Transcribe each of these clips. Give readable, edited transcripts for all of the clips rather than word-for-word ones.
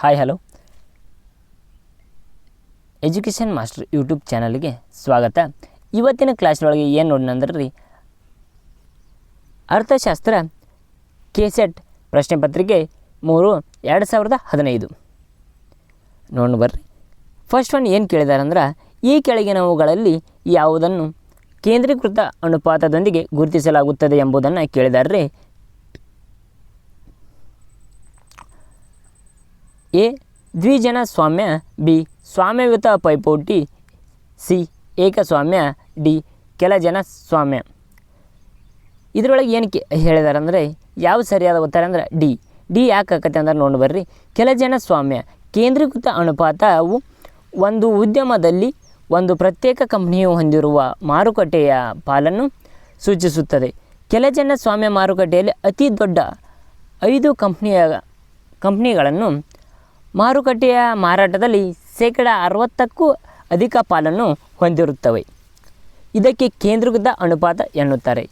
Hi hello education master YouTube ಚಾನಲ್ಗೆ ಸ್ವಾಗತ. ಇವತ್ತಿನ ಕ್ಲಾಸ್ನೊಳಗೆ ಏನು ನೋಡೋಣ ರೀ, ಅರ್ಥಶಾಸ್ತ್ರ ಕೆಸೆಟ್ ಪ್ರಶ್ನೆ ಪತ್ರಿಕೆ 3 2015 ನೋಡೋಣ ಬರ್ರಿ. ಫಸ್ಟ್ ಒನ್ ಏನು ಕೇಳಿದಾರೆ ಅಂದ್ರೆ, ಈ ಕೆಳಗಿನವುಗಳಲ್ಲಿ ಯಾವುದನ್ನು ಕೇಂದ್ರೀಕೃತ ಅನುಪಾತದೊಂದಿಗೆ ಗುರುತಿಸಲಾಗುತ್ತದೆ ಎಂಬುದನ್ನು ಕೇಳಿದ್ದಾರೆ ರೀ. ಎ ದ್ವಿಜನ ಸ್ವಾಮ್ಯ, ಬಿ ಸ್ವಾಮ್ಯಯುತ ಪೈಪೋಟಿ, ಸಿ ಏಕಸ್ವಾಮ್ಯ, ಡಿ ಕೆಲ ಜನ ಸ್ವಾಮ್ಯ. ಇದರೊಳಗೆ ಏನು ಹೇಳಿದಾರೆ ಅಂದರೆ, ಯಾವ ಸರಿಯಾದ ಉತ್ತರ ಅಂದ್ರೆ ಡಿ ಯಾಕೆ ಆಕತ್ತೆ ಅಂದ್ರೆ ನೋಡಿ ಬರ್ರಿ. ಕೆಲ ಜನ ಸ್ವಾಮ್ಯ ಕೇಂದ್ರೀಕೃತ ಅನುಪಾತವು ಒಂದು ಉದ್ಯಮದಲ್ಲಿ ಒಂದು ಪ್ರತ್ಯೇಕ ಕಂಪನಿಯು ಹೊಂದಿರುವ ಮಾರುಕಟ್ಟೆಯ ಪಾಲನ್ನು ಸೂಚಿಸುತ್ತದೆ. ಕೆಲ ಜನ ಸ್ವಾಮ್ಯ ಮಾರುಕಟ್ಟೆಯಲ್ಲಿ ಅತಿ ದೊಡ್ಡ 5 ಕಂಪ್ನಿಗಳನ್ನು ಮಾರುಕಟ್ಟೆಯ ಮಾರಾಟದಲ್ಲಿ 60%ಕ್ಕೂ ಅಧಿಕ ಪಾಲನ್ನು ಹೊಂದಿರುತ್ತವೆ. ಇದಕ್ಕೆ ಕೇಂದ್ರೀಕೃತ ಅನುಪಾತ ಎನ್ನುತ್ತಾರೆ.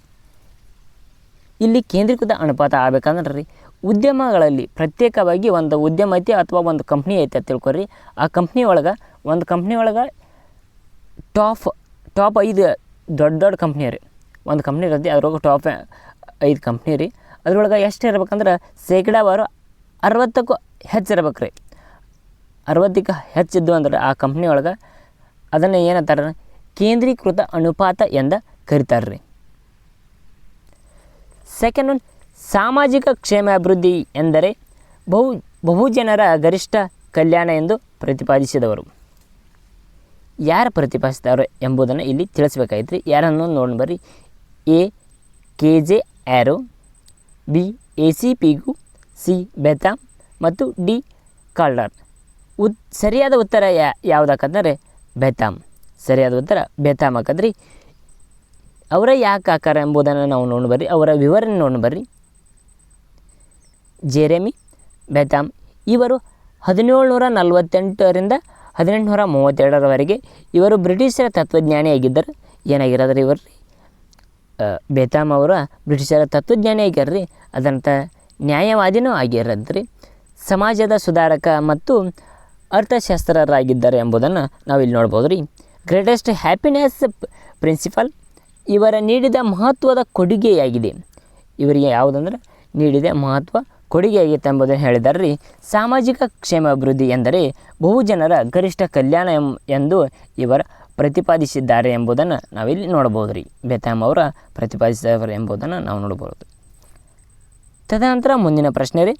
ಇಲ್ಲಿ ಕೇಂದ್ರೀಕೃತ ಅನುಪಾತ ಆಗಬೇಕಂದ್ರೆ ರೀ, ಉದ್ಯಮಗಳಲ್ಲಿ ಪ್ರತ್ಯೇಕವಾಗಿ ಒಂದು ಉದ್ಯಮ ಐತಿ ಅಥವಾ ಒಂದು ಕಂಪ್ನಿ ಐತೆ ಅಂತ ತಿಳ್ಕೊರಿ. ಆ ಕಂಪ್ನಿ ಒಳಗೆ ಟಾಪ್ 5 ದೊಡ್ಡ ಕಂಪ್ನಿ ರೀ. ಒಂದು ಕಂಪ್ನಿ ಇರುತ್ತೆ, ಅದ್ರೊಳಗೆ ಟಾಪ್ 5 ಕಂಪ್ನಿ ರೀ. ಅದ್ರೊಳಗೆ ಎಷ್ಟು ಇರ್ಬೇಕಂದ್ರೆ 60%ಕ್ಕೂ ಹೆಚ್ಚು ಇರ್ಬೇಕು ರೀ. 60ಕ್ಕೆ ಹೆಚ್ಚಿದ್ದು ಅಂದ್ರೆ ಆ ಕಂಪ್ನಿ ಒಳಗೆ ಅದನ್ನು ಏನಂತಾರೆ, ಕೇಂದ್ರೀಕೃತ ಅನುಪಾತ ಎಂದು ಕರಿತಾರೆ ರೀ. ಸೆಕೆಂಡ್ ಒನ್, ಸಾಮಾಜಿಕ ಕ್ಷೇಮಾಭಿವೃದ್ಧಿ ಎಂದರೆ ಬಹುಜನರ ಗರಿಷ್ಠ ಕಲ್ಯಾಣ ಎಂದು ಪ್ರತಿಪಾದಿಸಿದವರು. ಯಾರು ಪ್ರತಿಪಾದಿಸಿದವರು ಎಂಬುದನ್ನು ಇಲ್ಲಿ ತಿಳಿಸ್ಬೇಕಾಗಿತ್ತು ರೀ. ಯಾರನ್ನು ನೋಡಿ ಬರ್ರಿ. A KJ Arrow, B AC Pigou, C Bentham ಮತ್ತು ಡಿ ಕಾಲ್ಡರ್. ಸರಿಯಾದ ಉತ್ತರ ಯಾವುದಾಕಂದರೆ ಬೆಥಾಮ್. ಸರಿಯಾದ ಉತ್ತರ ಬೆಥಾಮ್ ಹಾಕದ್ರಿ. ಅವರ ಯಾಕೆ ಆಕಾರ ಎಂಬುದನ್ನು ನಾವು ನೋಡ್ಬರ್ರಿ, ಅವರ ವಿವರಣೆ ನೋಡ್ಬರ್ರಿ. ಜೆರೆಮಿ ಬೆಥಾಮ್ ಇವರು 1748ರಿಂದ 1832ರವರೆಗೆ ಇವರು ಬ್ರಿಟಿಷರ ತತ್ವಜ್ಞಾನಿಯಾಗಿದ್ದರು. ಏನಾಗಿರೋದ್ರಿ ಇವರು ಬೆಥಾಮ್ ಅವರ ಬ್ರಿಟಿಷರ ತತ್ವಜ್ಞಾನಿಯಾಗ್ಯಾರ್ರಿ. ಅದಂಥ ನ್ಯಾಯವಾದಿನೂ ಆಗಿರದ್ರಿ. ಸಮಾಜದ ಸುಧಾರಕ ಮತ್ತು ಅರ್ಥಶಾಸ್ತ್ರರಾಗಿದ್ದಾರೆ ಎಂಬುದನ್ನು ನಾವಿಲ್ಲಿ ನೋಡ್ಬೋದು ರೀ. ಗ್ರೇಟೆಸ್ಟ್ ಹ್ಯಾಪಿನೆಸ್ ಪ್ರಿನ್ಸಿಪಲ್ ಇವರ ನೀಡಿದ ಮಹತ್ವದ ಕೊಡುಗೆಯಾಗಿದೆ. ಇವರಿಗೆ ಯಾವುದಂದ್ರೆ ನೀಡಿದ ಕೊಡುಗೆಯಾಗಿತ್ತು ಎಂಬುದನ್ನು ಹೇಳಿದ್ದಾರೆ ರೀ. ಸಾಮಾಜಿಕ ಕ್ಷೇಮಾಭಿವೃದ್ಧಿ ಎಂದರೆ ಬಹುಜನರ ಗರಿಷ್ಠ ಕಲ್ಯಾಣ ಎಂದು ಇವರು ಪ್ರತಿಪಾದಿಸಿದ್ದಾರೆ ಎಂಬುದನ್ನು ನಾವಿಲ್ಲಿ ನೋಡ್ಬೋದು ರೀ. ಬೆಥಾಮ್ ಅವರ ಪ್ರತಿಪಾದಿಸಿದವರು ಎಂಬುದನ್ನು ನಾವು ನೋಡ್ಬೋದು. ತದನಂತರ ಮುಂದಿನ ಪ್ರಶ್ನೆ ರೀ,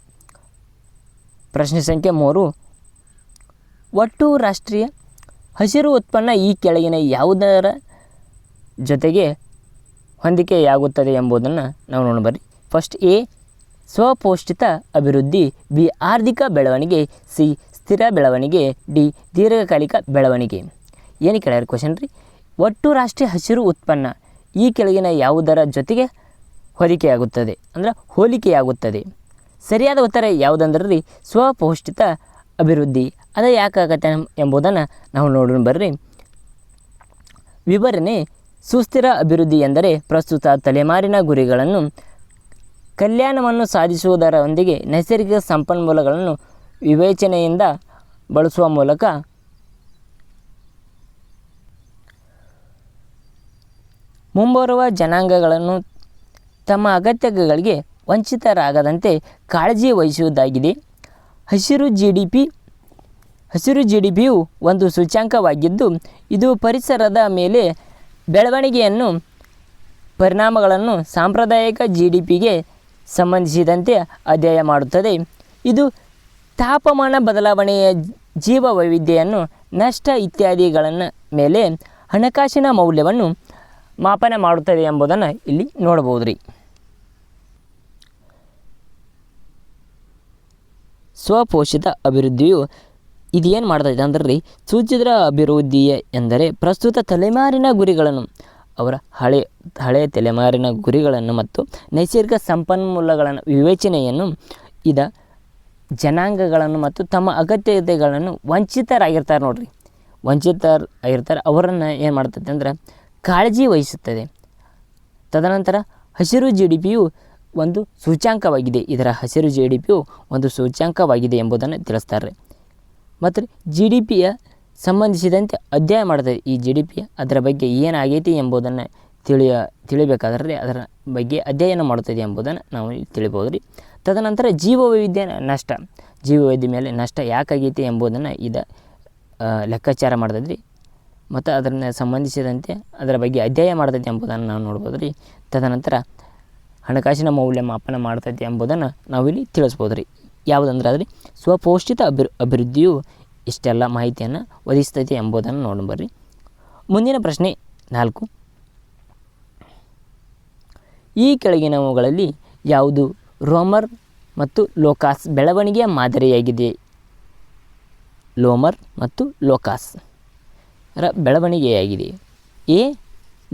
ಪ್ರಶ್ನೆ ಸಂಖ್ಯೆ 3. ಒಟ್ಟು ರಾಷ್ಟ್ರೀಯ ಹಸಿರು ಉತ್ಪನ್ನ ಈ ಕೆಳಗಿನ ಯಾವುದರ ಜೊತೆಗೆ ಹೊಂದಿಕೆಯಾಗುತ್ತದೆ ಎಂಬುದನ್ನು ನಾವು ನೋಡಬರ್ರಿ. ಫಸ್ಟ್ ಎ ಸ್ವಪೋಷಿತ ಅಭಿವೃದ್ಧಿ, ಬಿ ಆರ್ಥಿಕ ಬೆಳವಣಿಗೆ, ಸಿ ಸ್ಥಿರ ಬೆಳವಣಿಗೆ, ಡಿ ದೀರ್ಘಕಾಲಿಕ ಬೆಳವಣಿಗೆ. ಏನು ಕೇಳ್ಯಾರ ಕ್ವಶನ್ ರೀ. ಒಟ್ಟು ರಾಷ್ಟ್ರೀಯ ಹಸಿರು ಉತ್ಪನ್ನ ಈ ಕೆಳಗಿನ ಯಾವುದರ ಜೊತೆಗೆ ಹೊಂದಿಕೆಯಾಗುತ್ತದೆ ಅಂದ್ರೆ ಹೋಲಿಕೆಯಾಗುತ್ತದೆ. ಸರಿಯಾದ ಉತ್ತರ ಯಾವುದಂದ್ರೆ ರೀ, ಸ್ವಪೋಷಿತ ಅಭಿವೃದ್ಧಿ. ಅದು ಯಾಕಾಗತ್ತೆ ಎಂಬುದನ್ನು ನಾವು ನೋಡೋಣ ಬರ್ರಿ. ವಿವರಣೆ: ಸುಸ್ಥಿರ ಅಭಿವೃದ್ಧಿ ಎಂದರೆ ಪ್ರಸ್ತುತ ತಲೆಮಾರಿನ ಗುರಿಗಳನ್ನು ಕಲ್ಯಾಣವನ್ನು ಸಾಧಿಸುವುದರೊಂದಿಗೆ ನೈಸರ್ಗಿಕ ಸಂಪನ್ಮೂಲಗಳನ್ನು ವಿವೇಚನೆಯಿಂದ ಬಳಸುವ ಮೂಲಕ ಮುಂಬರುವ ಜನಾಂಗಗಳನ್ನು ತಮ್ಮ ಅಗತ್ಯಗಳಿಗೆ ವಂಚಿತರಾಗದಂತೆ ಕಾಳಜಿ ವಹಿಸುವುದಾಗಿದೆ. ಹಸಿರು GDPಯು ಒಂದು ಸೂಚ್ಯಂಕವಾಗಿದ್ದು, ಇದು ಪರಿಸರದ ಮೇಲೆ ಬೆಳವಣಿಗೆಯನ್ನು ಪರಿಣಾಮಗಳನ್ನು ಸಾಂಪ್ರದಾಯಿಕ GDPಗೆ ಸಂಬಂಧಿಸಿದಂತೆ ಅಧ್ಯಯನ ಮಾಡುತ್ತದೆ. ಇದು ತಾಪಮಾನ ಬದಲಾವಣೆಯ ಜೀವ ವೈವಿಧ್ಯವನ್ನು ನಷ್ಟ ಇತ್ಯಾದಿಗಳ ಮೇಲೆ ಹಣಕಾಸಿನ ಮೌಲ್ಯವನ್ನು ಮಾಪನ ಮಾಡುತ್ತದೆ ಎಂಬುದನ್ನು ಇಲ್ಲಿ ನೋಡಬಹುದು ರೀ. ಸ್ವಪೋಷಿತ ಅಭಿವೃದ್ಧಿಯು ಇದೇನು ಮಾಡ್ತೈತೆ ಅಂದ್ರೆ ರೀ, ಸೂಚಿತ ಅಭಿವೃದ್ಧಿ ಎಂದರೆ ಪ್ರಸ್ತುತ ತಲೆಮಾರಿನ ಗುರಿಗಳನ್ನು, ಅವರ ಹಳೆಯ ತಲೆಮಾರಿನ ಗುರಿಗಳನ್ನು ಮತ್ತು ನೈಸರ್ಗಿಕ ಸಂಪನ್ಮೂಲಗಳನ್ನು ವಿವೇಚನೆಯನ್ನು ಜನಾಂಗಗಳನ್ನು ಮತ್ತು ತಮ್ಮ ಅಗತ್ಯತೆಗಳನ್ನು ವಂಚಿತರಾಗಿರ್ತಾರೆ ನೋಡ್ರಿ, ವಂಚಿತರಾಗಿರ್ತಾರೆ ಅವರನ್ನು ಏನು ಮಾಡ್ತೈತೆ ಅಂದ್ರೆ ಕಾಳಜಿ ವಹಿಸುತ್ತದೆ. ತದನಂತರ ಹಸಿರು GDPಯು ಒಂದು ಸೂಚ್ಯಾಂಕವಾಗಿದೆ. ಇದರ ಹಸಿರು GDPಯು ಒಂದು ಸೂಚ್ಯಾಂಕವಾಗಿದೆ ಎಂಬುದನ್ನು ತಿಳಿಸ್ತಾರೆ. ಮತ್ತು GDPಯ ಸಂಬಂಧಿಸಿದಂತೆ ಅಧ್ಯಯನ ಮಾಡ್ತದೆ. ಈ GDP ಅದರ ಬಗ್ಗೆ ಏನಾಗೈತಿ ಎಂಬುದನ್ನು ತಿಳಿಬೇಕಾದ್ರೆ ಅದರ ಬಗ್ಗೆ ಅಧ್ಯಯನ ಮಾಡುತ್ತದೆ ಎಂಬುದನ್ನು ನಾವು ತಿಳಿಬೋದು ರೀ. ತದನಂತರ ಜೀವವೈವಿಧ್ಯ ನಷ್ಟ, ಜೀವವೈವಿಧ್ಯ ಮೇಲೆ ನಷ್ಟ ಯಾಕಾಗೈತಿ ಎಂಬುದನ್ನು ಲೆಕ್ಕಾಚಾರ ಮಾಡ್ತದೆ ರೀ. ಮತ್ತು ಅದನ್ನು ಸಂಬಂಧಿಸಿದಂತೆ ಅದರ ಬಗ್ಗೆ ಅಧ್ಯಯನ ಮಾಡ್ತೈತೆ ಎಂಬುದನ್ನು ನಾವು ನೋಡ್ಬೋದು ರೀ. ತದನಂತರ ಹಣಕಾಸಿನ ಮೌಲ್ಯಮಾಪನ ಮಾಡ್ತೈತೆ ಎಂಬುದನ್ನು ನಾವಿಲ್ಲಿ ತಿಳಿಸ್ಬೋದು ರೀ. ಯಾವುದಂದ್ರೆ ಆದರೆ ಸ್ವಪೋಷಿತ ಅಭಿವೃದ್ಧಿಯು ಇಷ್ಟೆಲ್ಲ ಮಾಹಿತಿಯನ್ನು ಒದಗಿಸ್ತೈತೆ ಎಂಬುದನ್ನು ನೋಡ್ಬರ್ರಿ. ಮುಂದಿನ ಪ್ರಶ್ನೆ 4. ಈ ಕೆಳಗಿನವುಗಳಲ್ಲಿ ಯಾವುದು ರೋಮರ್ ಮತ್ತು ಲೋಕಾಸ್ ಬೆಳವಣಿಗೆಯ ಮಾದರಿಯಾಗಿದೆ? ಲೋಮರ್ ಮತ್ತು ಲೋಕಾಸ್ ಬೆಳವಣಿಗೆಯಾಗಿದೆ. ಎ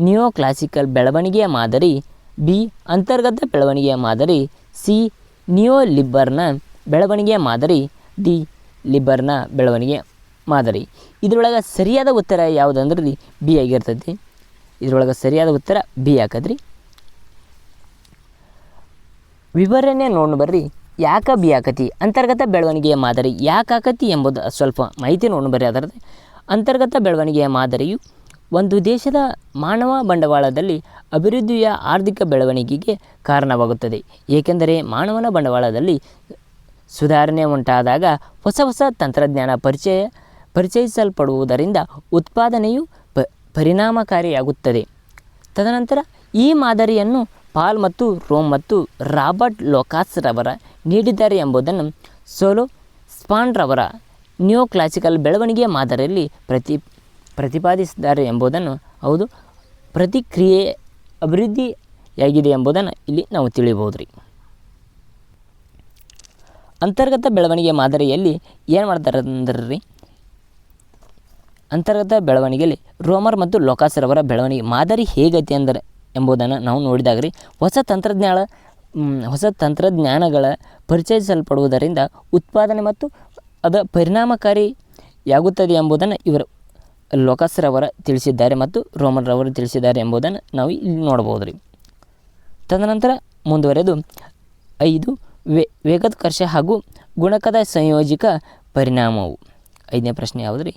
ನಿಯೋ ಕ್ಲಾಸಿಕಲ್ ಬೆಳವಣಿಗೆಯ ಮಾದರಿ, ಬಿ ಅಂತರ್ಗತ ಬೆಳವಣಿಗೆಯ ಮಾದರಿ, ಸಿ ನಿಯೋ ಲಿಬರ್ನ ಬೆಳವಣಿಗೆಯ ಮಾದರಿ, ಡಿ ಲಿಬರ್ನ ಬೆಳವಣಿಗೆಯ ಮಾದರಿ. ಇದರೊಳಗೆ ಸರಿಯಾದ ಉತ್ತರ ಯಾವುದಂದ್ರೆ ರೀ ಬಿ ಆಗಿರ್ತೈತಿ. ಇದರೊಳಗೆ ಸರಿಯಾದ ಉತ್ತರ ಬಿ ಹಾಕದ್ರಿ. ವಿವರಣೆ ನೋಡಿ ಬರ್ರಿ. ಯಾಕೆ ಬಿ ಆಕತಿ? ಅಂತರ್ಗತ ಬೆಳವಣಿಗೆಯ ಮಾದರಿ ಯಾಕೆ ಆಕತಿ ಎಂಬುದು ಸ್ವಲ್ಪ ಮಾಹಿತಿ ನೋಡಿ ಬರ್ರಿ. ಅದರದ್ದು ಅಂತರ್ಗತ ಬೆಳವಣಿಗೆಯ ಮಾದರಿಯು ಒಂದು ದೇಶದ ಮಾನವ ಬಂಡವಾಳದಲ್ಲಿ ಅಭಿವೃದ್ಧಿಯ ಆರ್ಥಿಕ ಬೆಳವಣಿಗೆಗೆ ಕಾರಣವಾಗುತ್ತದೆ. ಏಕೆಂದರೆ ಮಾನವನ ಬಂಡವಾಳದಲ್ಲಿ ಸುಧಾರಣೆ ಉಂಟಾದಾಗ ಹೊಸ ತಂತ್ರಜ್ಞಾನ ಪರಿಚಯಿಸಲ್ಪಡುವುದರಿಂದ ಉತ್ಪಾದನೆಯು ಪರಿಣಾಮಕಾರಿಯಾಗುತ್ತದೆ. ತದನಂತರ ಈ ಮಾದರಿಯನ್ನು ಪಾಲ್ ಮತ್ತು ರೋಮ್ ಮತ್ತು ರಾಬರ್ಟ್ ಲೋಕಾಸ್ ರವರ ನೀಡಿದ್ದಾರೆ ಎಂಬುದನ್ನು ಸೋಲೋ ಸ್ಪಾನ್ರವರ ನಿಯೋ ಕ್ಲಾಸಿಕಲ್ ಬೆಳವಣಿಗೆಯ ಮಾದರಿಯಲ್ಲಿ ಪ್ರತಿಪಾದಿಸಿದ್ದಾರೆ ಎಂಬುದನ್ನು ಹೌದು ಪ್ರತಿಕ್ರಿಯೆ ಅಭಿವೃದ್ಧಿಯಾಗಿದೆ ಎಂಬುದನ್ನು ಇಲ್ಲಿ ನಾವು ತಿಳಿಯಬಹುದು ರೀ. ಅಂತರ್ಗತ ಬೆಳವಣಿಗೆ ಮಾದರಿಯಲ್ಲಿ ಏನು ಮಾಡ್ತಾರೆ ಅಂದ್ರೆ ರೀ, ಅಂತರ್ಗತ ಬೆಳವಣಿಗೆಯಲ್ಲಿ ರೋಮರ್ ಮತ್ತು ಲೋಕಾಸ್ ರವರ ಬೆಳವಣಿಗೆ ಮಾದರಿ ಹೇಗೈತಿ ಅಂದರೆ ಎಂಬುದನ್ನು ನಾವು ನೋಡಿದಾಗ ರೀ, ಹೊಸ ತಂತ್ರಜ್ಞಾನಗಳ ಪರಿಚಯಿಸಲ್ಪಡುವುದರಿಂದ ಉತ್ಪಾದನೆ ಮತ್ತು ಅದು ಪರಿಣಾಮಕಾರಿಯಾಗುತ್ತದೆ ಎಂಬುದನ್ನು ಇವರು ಲೋಕಾಸ್ ರವರ ತಿಳಿಸಿದ್ದಾರೆ ಮತ್ತು ರೋಮನ್ ರವರು ತಿಳಿಸಿದ್ದಾರೆ ಎಂಬುದನ್ನು ನಾವು ಇಲ್ಲಿ ನೋಡ್ಬೋದು ರೀ. ತದನಂತರ ಮುಂದುವರೆದು 5 ವೇಗೋತ್ಕರ್ಷ ಹಾಗೂ ಗುಣಕದ ಸಂಯೋಜಿಕ ಪರಿಣಾಮವು. 5ನೇ ಪ್ರಶ್ನೆ ಯಾವುದು ರೀ?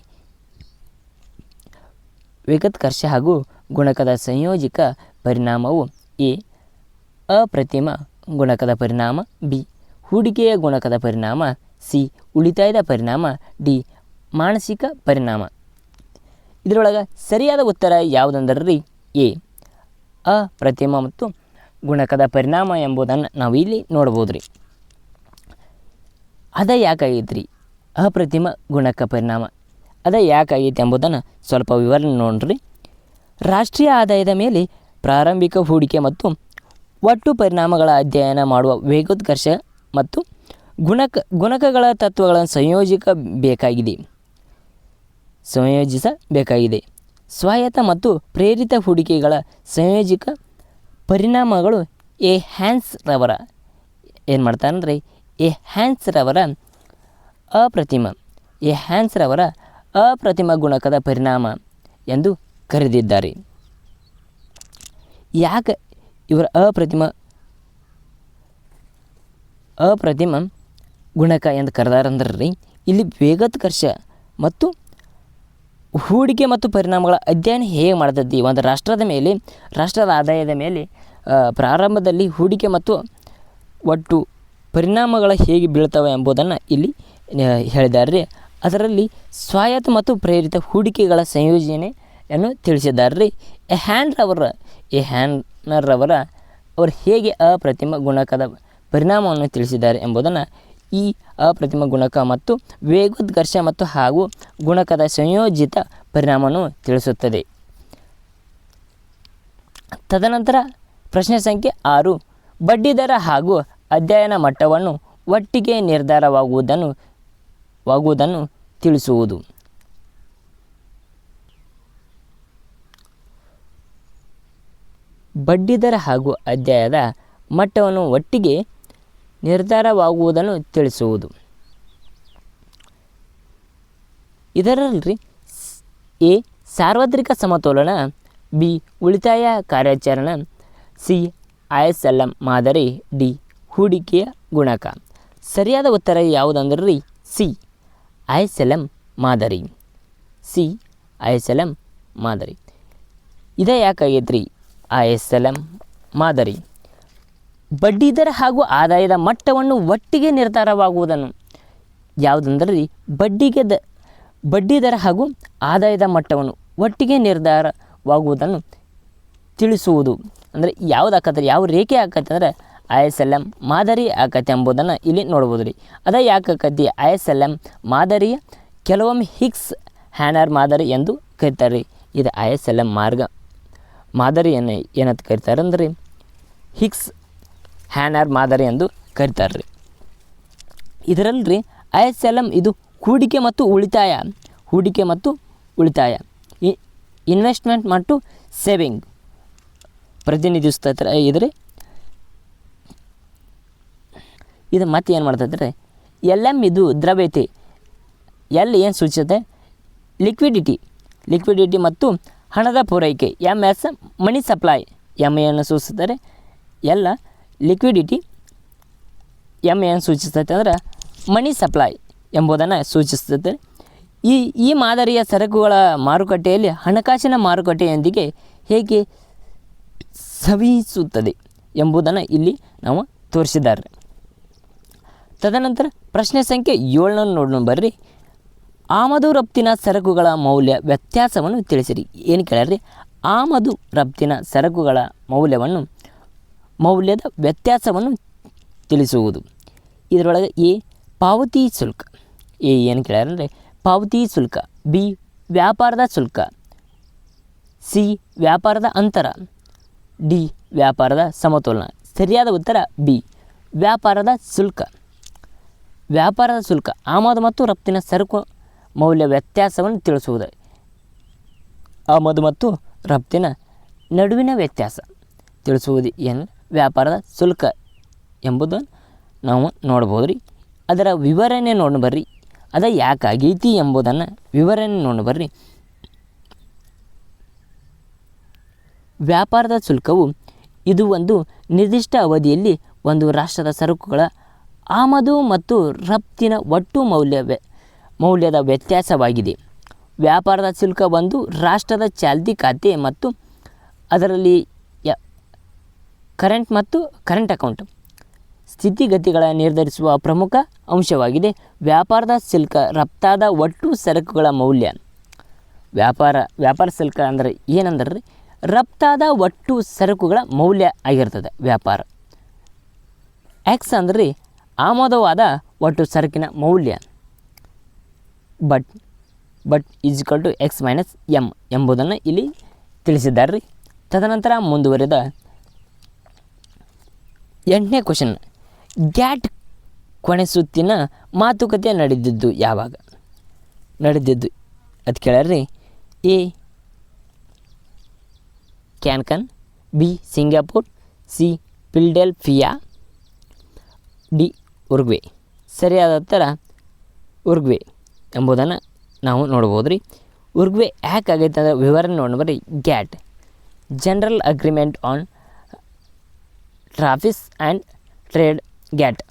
ವೇಗೋತ್ಕರ್ಷ ಹಾಗೂ ಗುಣಕದ ಸಂಯೋಜಿಕ ಪರಿಣಾಮವು ಎ ಅಪ್ರತಿಮ ಗುಣಕದ ಪರಿಣಾಮ, ಬಿ ಹೂಡಿಕೆಯ ಗುಣಕದ ಪರಿಣಾಮ, ಸಿ ಉಳಿತಾಯದ ಪರಿಣಾಮ, ಡಿ ಮಾನಸಿಕ ಪರಿಣಾಮ. ಇದರೊಳಗೆ ಸರಿಯಾದ ಉತ್ತರ ಯಾವುದಂದ್ರೆ ರೀ ಎ ಅಪ್ರತಿಮ ಮತ್ತು ಗುಣಕದ ಪರಿಣಾಮ ಎಂಬುದನ್ನು ನಾವು ಇಲ್ಲಿ ನೋಡ್ಬೋದು ರೀ. ಅದ ಯಾಕಾಗೈತೆ ರೀ ಅಪ್ರತಿಮ ಗುಣಕ ಪರಿಣಾಮ? ಅದ ಯಾಕಾಗೈತೆ ಎಂಬುದನ್ನು ಸ್ವಲ್ಪ ವಿವರಣೆ ನೋಡ್ರಿ. ರಾಷ್ಟ್ರೀಯ ಆದಾಯದ ಮೇಲೆ ಪ್ರಾರಂಭಿಕ ಹೂಡಿಕೆ ಮತ್ತು ಒಟ್ಟು ಪರಿಣಾಮಗಳ ಅಧ್ಯಯನ ಮಾಡುವ ವೇಗೋತ್ಕರ್ಷ ಮತ್ತು ಗುಣಕಗಳ ತತ್ವಗಳನ್ನು ಸಂಯೋಜಿಸಬೇಕಾಗಿದೆ. ಸ್ವಾಯತ್ತ ಮತ್ತು ಪ್ರೇರಿತ ಹೂಡಿಕೆಗಳ ಸಂಯೋಜಿಕ ಪರಿಣಾಮಗಳು ಹ್ಯಾನ್ಸ್ ರವರ ಏನು ಮಾಡ್ತಾರಂದರೆ ಹ್ಯಾನ್ಸ್ ರವರ ಅಪ್ರತಿಮ ಗುಣಕದ ಪರಿಣಾಮ ಎಂದು ಕರೆದಿದ್ದಾರೆ. ಯಾಕೆ ಇವರ ಅಪ್ರತಿಮ ಗುಣಕ ಎಂದು ಕರೆದಾರಂದ್ರೆ ರೀ, ಇಲ್ಲಿ ವೇಗೋತ್ಕರ್ಷ ಮತ್ತು ಹೂಡಿಕೆ ಮತ್ತು ಪರಿಣಾಮಗಳ ಅಧ್ಯಯನ ಹೇಗೆ ಮಾಡ್ತೈತಿ, ಒಂದು ರಾಷ್ಟ್ರದ ಆದಾಯದ ಮೇಲೆ ಪ್ರಾರಂಭದಲ್ಲಿ ಹೂಡಿಕೆ ಮತ್ತು ಒಟ್ಟು ಪರಿಣಾಮಗಳು ಹೇಗೆ ಬೀಳ್ತವೆ ಎಂಬುದನ್ನು ಇಲ್ಲಿ ಹೇಳಿದ್ದಾರೆ ರೀ. ಅದರಲ್ಲಿ ಸ್ವಾಯತ್ತ ಮತ್ತು ಪ್ರೇರಿತ ಹೂಡಿಕೆಗಳ ಸಂಯೋಜನೆಯನ್ನು ತಿಳಿಸಿದ್ದಾರೆ ರೀ. ಹ್ಯಾನ್ರವರ ಅವರು ಹೇಗೆ ಅಪ್ರತಿಮ ಗುಣಕದ ಪರಿಣಾಮವನ್ನು ತಿಳಿಸಿದ್ದಾರೆ ಎಂಬುದನ್ನು ಈ ಅಪ್ರತಿಮ ಗುಣಕ ಮತ್ತು ವೇಗೋತ್ಕರ್ಷ ಮತ್ತು ಹಾಗೂ ಗುಣಕದ ಸಂಯೋಜಿತ ಪರಿಣಾಮವನ್ನು ತಿಳಿಸುತ್ತದೆ. ತದನಂತರ ಪ್ರಶ್ನೆ ಸಂಖ್ಯೆ 6 ಬಡ್ಡಿದರ ಹಾಗೂ ಅಧ್ಯಯನ ಮಟ್ಟವನ್ನು ಒಟ್ಟಿಗೆ ನಿರ್ಧಾರವಾಗುವುದನ್ನು ತಿಳಿಸುವುದು. ಬಡ್ಡಿದರ ಹಾಗೂ ಅಧ್ಯಯದ ಮಟ್ಟವನ್ನು ಒಟ್ಟಿಗೆ ನಿರ್ಧಾರವಾಗುವುದನ್ನು ತಿಳಿಸುವುದು. ಇದರಲ್ಲಿ ಎ ಸಾರ್ವತ್ರಿಕ ಸಮತೋಲನ, ಬಿ ಉಳಿತಾಯ ಕಾರ್ಯಾಚರಣೆ, ಸಿ ISLM ಮಾದರಿ, ಡಿ ಹೂಡಿಕೆಯ ಗುಣಕ. ಸರಿಯಾದ ಉತ್ತರ ಯಾವುದಂದ್ರೆ ರೀ ಸಿ ISLM ಮಾದರಿ. ಸಿ ISLM ಮಾದರಿ. ಇದೇ ಯಾಕಾಗೈತೆ ರೀ ISLM ಮಾದರಿ? ಬಡ್ಡಿದರ ಹಾಗೂ ಆದಾಯದ ಮಟ್ಟವನ್ನು ಒಟ್ಟಿಗೆ ನಿರ್ಧಾರವಾಗುವುದನ್ನು ಯಾವುದಂದ್ರೆ ರೀ ಬಡ್ಡಿದರ ಹಾಗೂ ಆದಾಯದ ಮಟ್ಟವನ್ನು ಒಟ್ಟಿಗೆ ನಿರ್ಧಾರವಾಗುವುದನ್ನು ತಿಳಿಸುವುದು. ಅಂದರೆ ಯಾವ್ದು ಆಕತ್ತೆ, ಯಾವ ರೇಖೆ ಆಕತ್ತೆ ಅಂದರೆ ISLM ಮಾದರಿ ಆಕತ್ತೆ ಎಂಬುದನ್ನು ಇಲ್ಲಿ ನೋಡ್ಬೋದು ರೀ. ಅದೇ ಯಾಕೆ ಆಕತಿ ISLM ಮಾದರಿಯ ಕೆಲವೊಮ್ಮೆ ಹಿಗ್ಸ್ ಹ್ಯಾನರ್ ಮಾದರಿ ಎಂದು ಕರೀತಾರೆ ರೀ. ಇದು ISLM ಮಾದರಿಯನ್ನು ಏನಂತ ಕರೀತಾರೆ ಅಂದ್ರೆ ಹಿಗ್ಸ್ ಹ್ಯಾನರ್ ಮಾದರಿ ಎಂದು ಕರೀತಾರೆ ರೀ. ಇದರಲ್ಲಿ ರೀ ISLM ಇದು ಹೂಡಿಕೆ ಮತ್ತು ಉಳಿತಾಯ ಇನ್ವೆಸ್ಟ್ಮೆಂಟ್ ಮತ್ತು ಸೇವಿಂಗ್ ಪ್ರತಿನಿಧಿಸ್ತೈತೆ ಇದ್ರಿ. ಇದು ಮತ್ತೆ ಏನು ಮಾಡ್ತೈತೆ LM ಇದು ದ್ರವ್ಯತೆ, L ಏನು ಸೂಚಿಸುತ್ತೆ ಲಿಕ್ವಿಡಿಟಿ ಮತ್ತು ಹಣದ ಪೂರೈಕೆ, MS ಮನಿ ಸಪ್ಲೈ, M ಏನು ಸೂಚಿಸ್ತಾರೆ ಎಲ್ಲ ಲಿಕ್ವಿಡಿಟಿ, M ಏನು ಸೂಚಿಸ್ತೈತೆ ಅಂದ್ರೆ ಮನಿ ಸಪ್ಲೈ ಎಂಬುದನ್ನು ಸೂಚಿಸುತ್ತದೆ. ಈ ಮಾದರಿಯ ಸರಕುಗಳ ಮಾರುಕಟ್ಟೆಯಲ್ಲಿ ಹಣಕಾಸಿನ ಮಾರುಕಟ್ಟೆಯೊಂದಿಗೆ ಹೇಗೆ ಸವಿಸುತ್ತದೆ ಎಂಬುದನ್ನು ಇಲ್ಲಿ ನಾವು ತೋರಿಸಿದ್ದಾರೆ. ತದನಂತರ ಪ್ರಶ್ನೆ ಸಂಖ್ಯೆ 7 ನೋಡೋಣ ಬರ್ರಿ. ಆಮದು ರಫ್ತಿನ ಸರಕುಗಳ ಮೌಲ್ಯ ವ್ಯತ್ಯಾಸವನ್ನು ತಿಳಿಸಿರಿ. ಏನು ಕೇಳ್ರಿ? ಆಮದು ರಫ್ತಿನ ಸರಕುಗಳ ಮೌಲ್ಯದ ವ್ಯತ್ಯಾಸವನ್ನು ತಿಳಿಸುವುದು. ಇದರೊಳಗೆ ಎ ಪಾವತಿ ಶುಲ್ಕ, ಏನು ಕೇಳ್ಯಾರಂದರೆ ಪಾವತಿ ಶುಲ್ಕ, ಬಿ ವ್ಯಾಪಾರದ ಶುಲ್ಕ, ಸಿ ವ್ಯಾಪಾರದ ಅಂತರ, ಡಿ ವ್ಯಾಪಾರದ ಸಮತೋಲನ. ಸರಿಯಾದ ಉತ್ತರ ಬಿ ವ್ಯಾಪಾರದ ಶುಲ್ಕ. ಆಮದು ಮತ್ತು ರಫ್ತಿನ ಸರಕು ಮೌಲ್ಯ ವ್ಯತ್ಯಾಸವನ್ನು ತಿಳಿಸುವುದು. ಆಮದು ಮತ್ತು ರಫ್ತಿನ ನಡುವಿನ ವ್ಯತ್ಯಾಸ ತಿಳಿಸುವುದು ಏನು ವ್ಯಾಪಾರದ ಶುಲ್ಕ ಎಂಬುದು ನಾವು ನೋಡ್ಬೋದು ರೀ. ಅದರ ವಿವರಣೆ ನೋಡಿ ಬರ್ರಿ, ಅದ ಯಾಕಾಗೈತಿ ಎಂಬುದನ್ನು ವಿವರಣೆ ನೋಡಿ ಬರ್ರಿ. ವ್ಯಾಪಾರದ ಶುಲ್ಕವು ಇದು ಒಂದು ನಿರ್ದಿಷ್ಟ ಅವಧಿಯಲ್ಲಿ ಒಂದು ರಾಷ್ಟ್ರದ ಸರಕುಗಳ ಆಮದು ಮತ್ತು ರಫ್ತಿನ ಒಟ್ಟು ಮೌಲ್ಯದ ವ್ಯತ್ಯಾಸವಾಗಿದೆ. ವ್ಯಾಪಾರದ ಶುಲ್ಕ ಒಂದು ರಾಷ್ಟ್ರದ ಚಾಲ್ತಿ ಖಾತೆ ಮತ್ತು ಅದರಲ್ಲಿ ಕರೆಂಟ್ ಅಕೌಂಟ್ ಸ್ಥಿತಿಗತಿಗಳ ನಿರ್ಧರಿಸುವ ಪ್ರಮುಖ ಅಂಶವಾಗಿದೆ. ವ್ಯಾಪಾರದ ಶುಲ್ಕ ರಫ್ತಾದ ಒಟ್ಟು ಸರಕುಗಳ ಮೌಲ್ಯ. ವ್ಯಾಪಾರ ಶುಲ್ಕ ಅಂದರೆ ಏನಂದ್ರೆ ರಫ್ತಾದ ಒಟ್ಟು ಸರಕುಗಳ ಮೌಲ್ಯ ಆಗಿರ್ತದೆ ವ್ಯಾಪಾರ. ಎಕ್ಸ್ ಅಂದ್ರೆ ಆಮದವಾದ ಒಟ್ಟು ಸರಕಿನ ಮೌಲ್ಯ. But is equal to X minus M ಎಂಬುದನ್ನು ಇಲ್ಲಿ ತಿಳಿಸಿದ್ದಾರೆ ರೀ. ತದನಂತರ ಮುಂದುವರೆದ 8ನೇ ಕ್ವಶನ್. ಗ್ಯಾಟ್ ಕೊನೆ ಸುತ್ತಿನ ಮಾತುಕತೆ ನಡೆದಿದ್ದು ಯಾವಾಗ? ಅದು ಕೇಳ್ಯಾರ್ರಿ. A Cancun, B Singapore, C Philadelphia, D Uruguay. ಸರಿಯಾದ ಉತ್ತರ ಉರುಗ್ವೆ ಎಂಬುದನ್ನು ನಾವು ನೋಡ್ಬೋದು ರೀ. ಉರುಗ್ವೆ ಯಾಕೆ ಆಗೈತೆ ಅಂದರೆ ವಿವರಣೆ ನೋಡ್ಬರ್ರಿ. GATT general agreement on tariffs and trade. GATT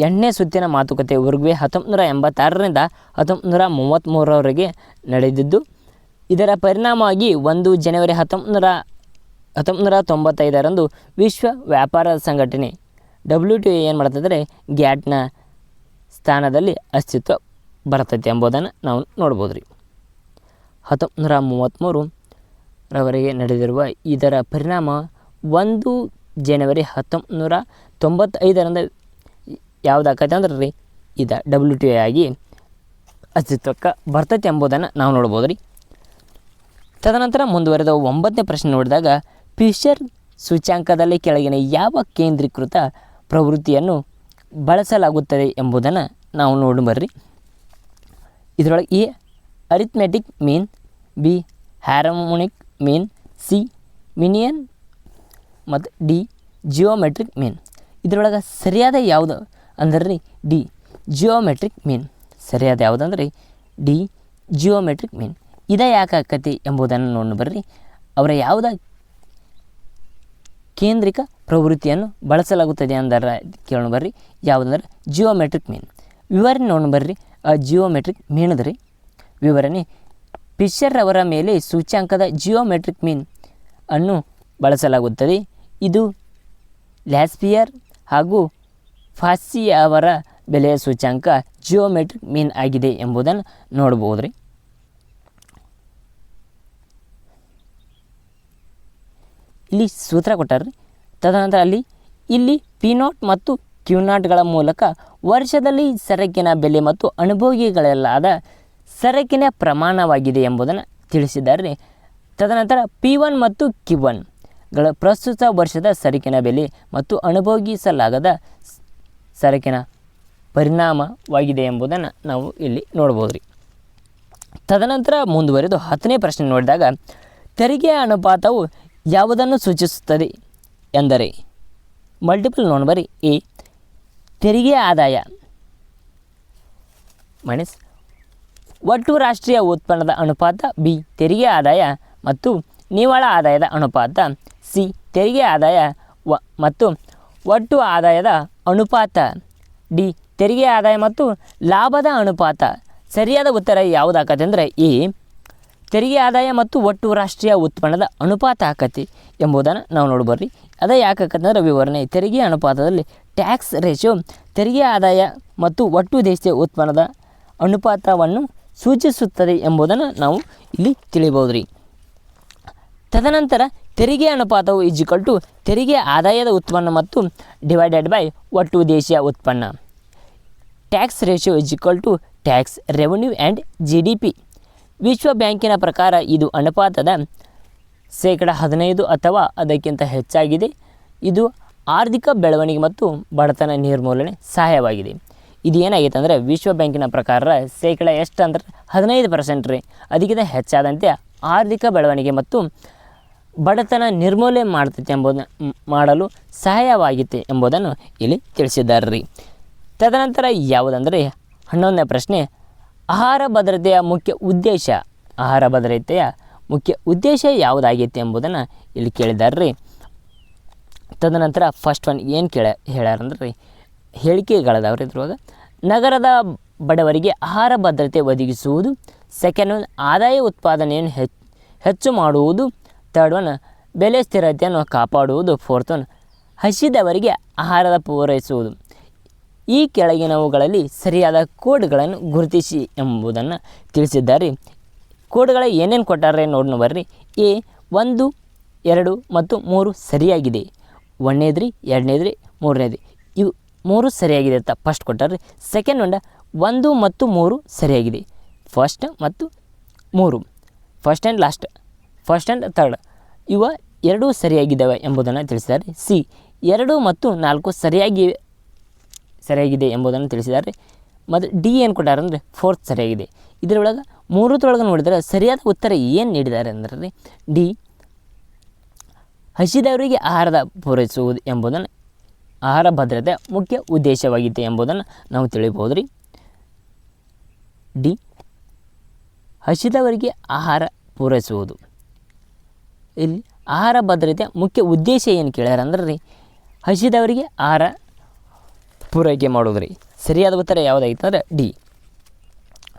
ಎಂಟನೇ ಸುತ್ತಿನ ಮಾತುಕತೆ ಉರುಗ್ವೆ 1986ರಿಂದ 1933ರವರೆಗೆ ನಡೆದಿದ್ದು, ಇದರ ಪರಿಣಾಮವಾಗಿ 1 ಜನವರಿ 1995ರಂದು ವಿಶ್ವ ವ್ಯಾಪಾರ ಸಂಘಟನೆ WTO ಏನು ಮಾಡ್ತಂದರೆ ಗ್ಯಾಟ್ನ ಸ್ಥಾನದಲ್ಲಿ ಅಸ್ತಿತ್ವ ಬರ್ತೈತೆ ಎಂಬುದನ್ನು ನಾವು ನೋಡ್ಬೋದು ರೀ. 1933ರವರೆಗೆ ನಡೆದಿರುವ ಇದರ ಪರಿಣಾಮ 1 ಜನವರಿ 1995ರಿಂದ ಯಾವುದಾಕೈತೆ ಅಂದ್ರೆ ರೀ ಇದು WTO ಆಗಿ ಅಸ್ತಿತ್ವಕ್ಕೆ ಬರ್ತೈತೆ ಎಂಬುದನ್ನು ನಾವು ನೋಡ್ಬೋದು ರೀ. ತದನಂತರ ಮುಂದುವರೆದ 9ನೇ ಪ್ರಶ್ನೆ ನೋಡಿದಾಗ ಫಿಶರ್ ಸೂಚ್ಯಂಕದಲ್ಲಿ ಕೆಳಗಿನ ಯಾವ ಕೇಂದ್ರೀಕೃತ ಪ್ರವೃತ್ತಿಯನ್ನು ಬಳಸಲಾಗುತ್ತದೆ ಎಂಬುದನ್ನು ನಾವು ನೋಡಬರ್ರಿ. ಇದರೊಳಗೆ A arithmetic mean, B harmonic mean, C ಮಿನಿಯನ್ ಮತ್ತು ಡಿ ಜಿಯೋಮೆಟ್ರಿಕ್ ಮೀನ್. ಇದರೊಳಗೆ ಸರಿಯಾದ ಯಾವುದು ಅಂದ್ರೆ ರೀ ಡಿ ಜಿಯೋಮೆಟ್ರಿಕ್ ಮೀನ್. ಸರಿಯಾದ ಯಾವುದಂದ್ರೆ ಡಿ ಜಿಯೋಮೆಟ್ರಿಕ್ ಮೀನ್. ಇದ ಯಾಕೆ ಆಕತಿ ಎಂಬುದನ್ನು ನೋಡಿ ಬರ್ರಿ. ಅವರ ಯಾವುದ ಕೇಂದ್ರಿಕ ಪ್ರವೃತ್ತಿಯನ್ನು ಬಳಸಲಾಗುತ್ತದೆ ಅಂದರೆ ಕೇಳೋಣ ಬರ್ರಿ. ಯಾವುದಂದ್ರೆ ಜಿಯೋಮೆಟ್ರಿಕ್ ಮೀನ್. ವಿವರಣೆ ನೋಡಿ ಬರ್ರಿ. ಆ ಜಿಯೋಮೆಟ್ರಿಕ್ ಮೀನದ್ರಿ ವಿವರಣೆ ಫಿಶರ್ ಅವರ ಮೇಲೆ ಸೂಚ್ಯಾಂಕದ ಜಿಯೋಮೆಟ್ರಿಕ್ ಮೀನ್ ಅನ್ನು ಬಳಸಲಾಗುತ್ತದೆ. ಇದು ಲ್ಯಾಸ್ಪಿಯರ್ ಹಾಗೂ ಫಾಸಿ ಅವರ ಬೆಲೆಯ ಸೂಚ್ಯಾಂಕ ಜಿಯೋಮೆಟ್ರಿಕ್ ಮೀನ್ ಆಗಿದೆ ಎಂಬುದನ್ನು ನೋಡ್ಬೋದು ರೀ. ಇಲ್ಲಿ ಸೂತ್ರ ಕೊಟ್ಟಾರ್ರಿ. ತದನಂತರ ಇಲ್ಲಿ P0 ಮತ್ತು Q0ಗಳ ಮೂಲಕ ವರ್ಷದಲ್ಲಿ ಸರಕಿನ ಬೆಲೆ ಮತ್ತು ಅನುಭೋಗಿಗಳೆಲ್ಲಾದ ಸರಕಿನ ಪ್ರಮಾಣವಾಗಿದೆ ಎಂಬುದನ್ನು ತಿಳಿಸಿದ್ದಾರೆ. ತದನಂತರ P1 ಮತ್ತು Q1ಗಳ ಪ್ರಸ್ತುತ ವರ್ಷದ ಸರಕಿನ ಬೆಲೆ ಮತ್ತು ಅನುಭೋಗಿಸಲಾಗದ ಸರಕಿನ ಪರಿಣಾಮವಾಗಿದೆ ಎಂಬುದನ್ನು ನಾವು ಇಲ್ಲಿ ನೋಡ್ಬೋದು ರೀ. ತದನಂತರ ಮುಂದುವರೆದು 10ನೇ ಪ್ರಶ್ನೆ ನೋಡಿದಾಗ ತೆರಿಗೆಯ ಅನುಪಾತವು ಯಾವುದನ್ನು ಸೂಚಿಸುತ್ತದೆ ಎಂದರೆ ಮಲ್ಟಿಪಲ್ ನೋಡ್ಬರಿ. ಎ ತೆರಿಗೆ ಆದಾಯ ಮೈನಸ್ ಒಟ್ಟು ರಾಷ್ಟ್ರೀಯ ಉತ್ಪನ್ನದ ಅನುಪಾತ. ಬಿ ತೆರಿಗೆ ಆದಾಯ ಮತ್ತು ನಿವ್ವಳ ಆದಾಯದ ಅನುಪಾತ. ಸಿ ತೆರಿಗೆ ಆದಾಯ ಮತ್ತು ಒಟ್ಟು ಆದಾಯದ ಅನುಪಾತ. ಡಿ ತೆರಿಗೆ ಆದಾಯ ಮತ್ತು ಲಾಭದ ಅನುಪಾತ. ಸರಿಯಾದ ಉತ್ತರ ಯಾವುದಾಕತ್ತೆ ಅಂದರೆ ಎ ತೆರಿಗೆ ಆದಾಯ ಮತ್ತು ಒಟ್ಟು ರಾಷ್ಟ್ರೀಯ ಉತ್ಪನ್ನದ ಅನುಪಾತ ಆಕತಿ ಎಂಬುದನ್ನು ನಾವು ನೋಡ್ಬರ್ರಿ. ಅದೇ ಯಾಕೆ ಆಕತ್ತಂದ್ರೆ ವಿವರಣೆ ತೆರಿಗೆ ಅನುಪಾತದಲ್ಲಿ ಟ್ಯಾಕ್ಸ್ ರೇಷಿಯೋ ತೆರಿಗೆ ಆದಾಯ ಮತ್ತು ಒಟ್ಟು ದೇಶೀಯ ಉತ್ಪನ್ನದ ಅನುಪಾತವನ್ನು ಸೂಚಿಸುತ್ತದೆ ಎಂಬುದನ್ನು ನಾವು ಇಲ್ಲಿ ತಿಳಿಬೋದು ರೀ. ತದನಂತರ ತೆರಿಗೆ ಅನುಪಾತವು ಈಜ್ವಲ್ ಟು ತೆರಿಗೆ ಆದಾಯದ ಉತ್ಪನ್ನ ಮತ್ತು ಡಿವೈಡೆಡ್ ಬೈ ಒಟ್ಟು ದೇಶೀಯ ಉತ್ಪನ್ನ. Tax ratio equal to tax revenue and GDP. ವಿಶ್ವ ಬ್ಯಾಂಕಿನ ಪ್ರಕಾರ ಇದು ಅನುಪಾತದ 15% ಅಥವಾ ಅದಕ್ಕಿಂತ ಹೆಚ್ಚಾಗಿದೆ. ಇದು ಆರ್ಥಿಕ ಬೆಳವಣಿಗೆ ಮತ್ತು ಬಡತನ ನಿರ್ಮೂಲನೆ ಸಹಾಯವಾಗಿದೆ. ಇದು ಏನಾಗೈತೆ ಅಂದರೆ ವಿಶ್ವ ಬ್ಯಾಂಕಿನ ಪ್ರಕಾರ ಎಷ್ಟು ಅಂದ್ರೆ 15% ರೀ. ಅದಕ್ಕಿಂತ ಹೆಚ್ಚಾದಂತೆ ಆರ್ಥಿಕ ಬೆಳವಣಿಗೆ ಮತ್ತು ಬಡತನ ನಿರ್ಮೂಲನೆ ಮಾಡ್ತೈತೆ ಎಂಬುದನ್ನು ಮಾಡಲು ಸಹಾಯವಾಗಿದೆ ಎಂಬುದನ್ನು ಇಲ್ಲಿ ತಿಳಿಸಿದ್ದಾರೆ ರೀ. ತದನಂತರ ಯಾವುದಂದರೆ 11ನೇ ಪ್ರಶ್ನೆ ಆಹಾರ ಭದ್ರತೆಯ ಮುಖ್ಯ ಉದ್ದೇಶ. ಆಹಾರ ಭದ್ರತೆಯ ಮುಖ್ಯ ಉದ್ದೇಶ ಯಾವುದಾಗೈತೆ ಎಂಬುದನ್ನು ಇಲ್ಲಿ ಕೇಳಿದ್ದಾರೆ ರೀ. ತದನಂತರ ಫಸ್ಟ್ ಒನ್ ಏನು ಹೇಳ್ಯಾರಂದ್ರೆ ರೀ ಹೇಳಿಕೆಗಳದವ್ರು ಇದ್ರೊಳಗೆ ನಗರದ ಬಡವರಿಗೆ ಆಹಾರ ಭದ್ರತೆ ಒದಗಿಸುವುದು. ಸೆಕೆಂಡ್ ಒನ್ ಆದಾಯ ಉತ್ಪಾದನೆಯನ್ನು ಹೆಚ್ಚು ಮಾಡುವುದು. ಥರ್ಡ್ ಒನ್ ಬೆಲೆ ಸ್ಥಿರತೆಯನ್ನು ಕಾಪಾಡುವುದು. ಫೋರ್ತ್ ಒನ್ ಹಸಿದವರಿಗೆ ಆಹಾರದ ಪೂರೈಸುವುದು. ಈ ಕೆಳಗಿನವುಗಳಲ್ಲಿ ಸರಿಯಾದ ಕೋಡ್ಗಳನ್ನು ಗುರುತಿಸಿ ಎಂಬುದನ್ನು ತಿಳಿಸಿದ್ದಾರೆ. ಕೋಡ್ಗಳ ಏನೇನು ಕೊಟ್ಟಾರೆ ನೋಡಿ ಬರ್ರಿ. ಎ 1, 2 ಮತ್ತು 3 ಸರಿಯಾಗಿದೆ. 1ನೇದ್ರಿ 2ನೇದ್ರಿ 3ನೇದ್ರಿ ಇವು 3 ಸರಿಯಾಗಿದೆ ಅಂತ ಫಸ್ಟ್ ಕೊಟ್ಟಾರೆ. ಸೆಕೆಂಡ್ ಒನ್ 1 ಮತ್ತು 3 ಸರಿಯಾಗಿದೆ. ಫಸ್ಟ್ ಮತ್ತು 3 first and last first and third ಇವ 2 ಸರಿಯಾಗಿದ್ದಾವೆ ಎಂಬುದನ್ನು ತಿಳಿಸಿದ್ದಾರೆ. ಸಿ 2 ಮತ್ತು 4 ಸರಿಯಾಗಿದೆ ಎಂಬುದನ್ನು ತಿಳಿಸಿದ್ದಾರೆ. ಮತ್ತು ಡಿ ಏನು ಕೊಟ್ಟಾರೆ ಅಂದರೆ 4th ಸರಿಯಾಗಿದೆ. ಇದರೊಳಗೆ 3 ನೋಡಿದರೆ ಸರಿಯಾದ ಉತ್ತರ ಏನು ನೀಡಿದ್ದಾರೆ ಅಂದರೆ ರೀ ಡಿ ಹಸಿದವರಿಗೆ ಆಹಾರದ ಪೂರೈಸುವುದು ಎಂಬುದನ್ನು ಆಹಾರ ಭದ್ರತೆ ಮುಖ್ಯ ಉದ್ದೇಶವಾಗಿದೆ ಎಂಬುದನ್ನು ನಾವು ತಿಳಿಬೋದು ರೀ. ಡಿ ಹಸಿದವರಿಗೆ ಆಹಾರ ಪೂರೈಸುವುದು. ಇಲ್ಲಿ ಆಹಾರ ಭದ್ರತೆ ಮುಖ್ಯ ಉದ್ದೇಶ ಏನು ಕೇಳ್ಯಾರ ಅಂದ್ರೆ ರೀ ಹಸಿದವರಿಗೆ ಆಹಾರ ಪೂರೈಕೆ ಮಾಡೋದು ರೀ. ಸರಿಯಾದ ಉತ್ತರ ಯಾವುದಾಗಿತ್ತು ಅಂದರೆ ಡಿ.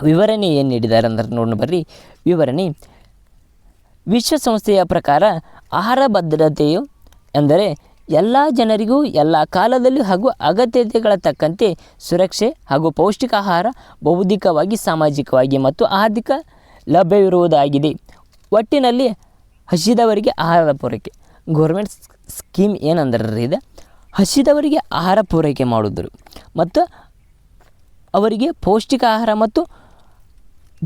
ವಿವರಣೆ ಏನು ನೀಡಿದ್ದಾರೆ ಅಂದ್ರೆ ನೋಡಿ ಬರ್ರಿ. ವಿವರಣೆ ವಿಶ್ವಸಂಸ್ಥೆಯ ಪ್ರಕಾರ ಆಹಾರ ಭದ್ರತೆಯು ಎಂದರೆ ಎಲ್ಲ ಜನರಿಗೂ ಎಲ್ಲ ಕಾಲದಲ್ಲೂ ಹಾಗೂ ಅಗತ್ಯತೆಗಳ ತಕ್ಕಂತೆ ಸುರಕ್ಷೆ ಹಾಗೂ ಪೌಷ್ಟಿಕ ಆಹಾರ ಬೌದ್ಧಿಕವಾಗಿ ಸಾಮಾಜಿಕವಾಗಿ ಮತ್ತು ಆರ್ಥಿಕ ಲಭ್ಯವಿರುವುದಾಗಿದೆ. ಒಟ್ಟಿನಲ್ಲಿ ಹಸಿದವರಿಗೆ ಆಹಾರದ ಪೂರೈಕೆ ಗೌರ್ಮೆಂಟ್ ಸ್ಕೀಮ್ ಏನಂದ್ರೆ ಇದು ಹಸಿದವರಿಗೆ ಆಹಾರ ಪೂರೈಕೆ ಮಾಡುವುದು ಮತ್ತು ಅವರಿಗೆ ಪೌಷ್ಟಿಕ ಆಹಾರ ಮತ್ತು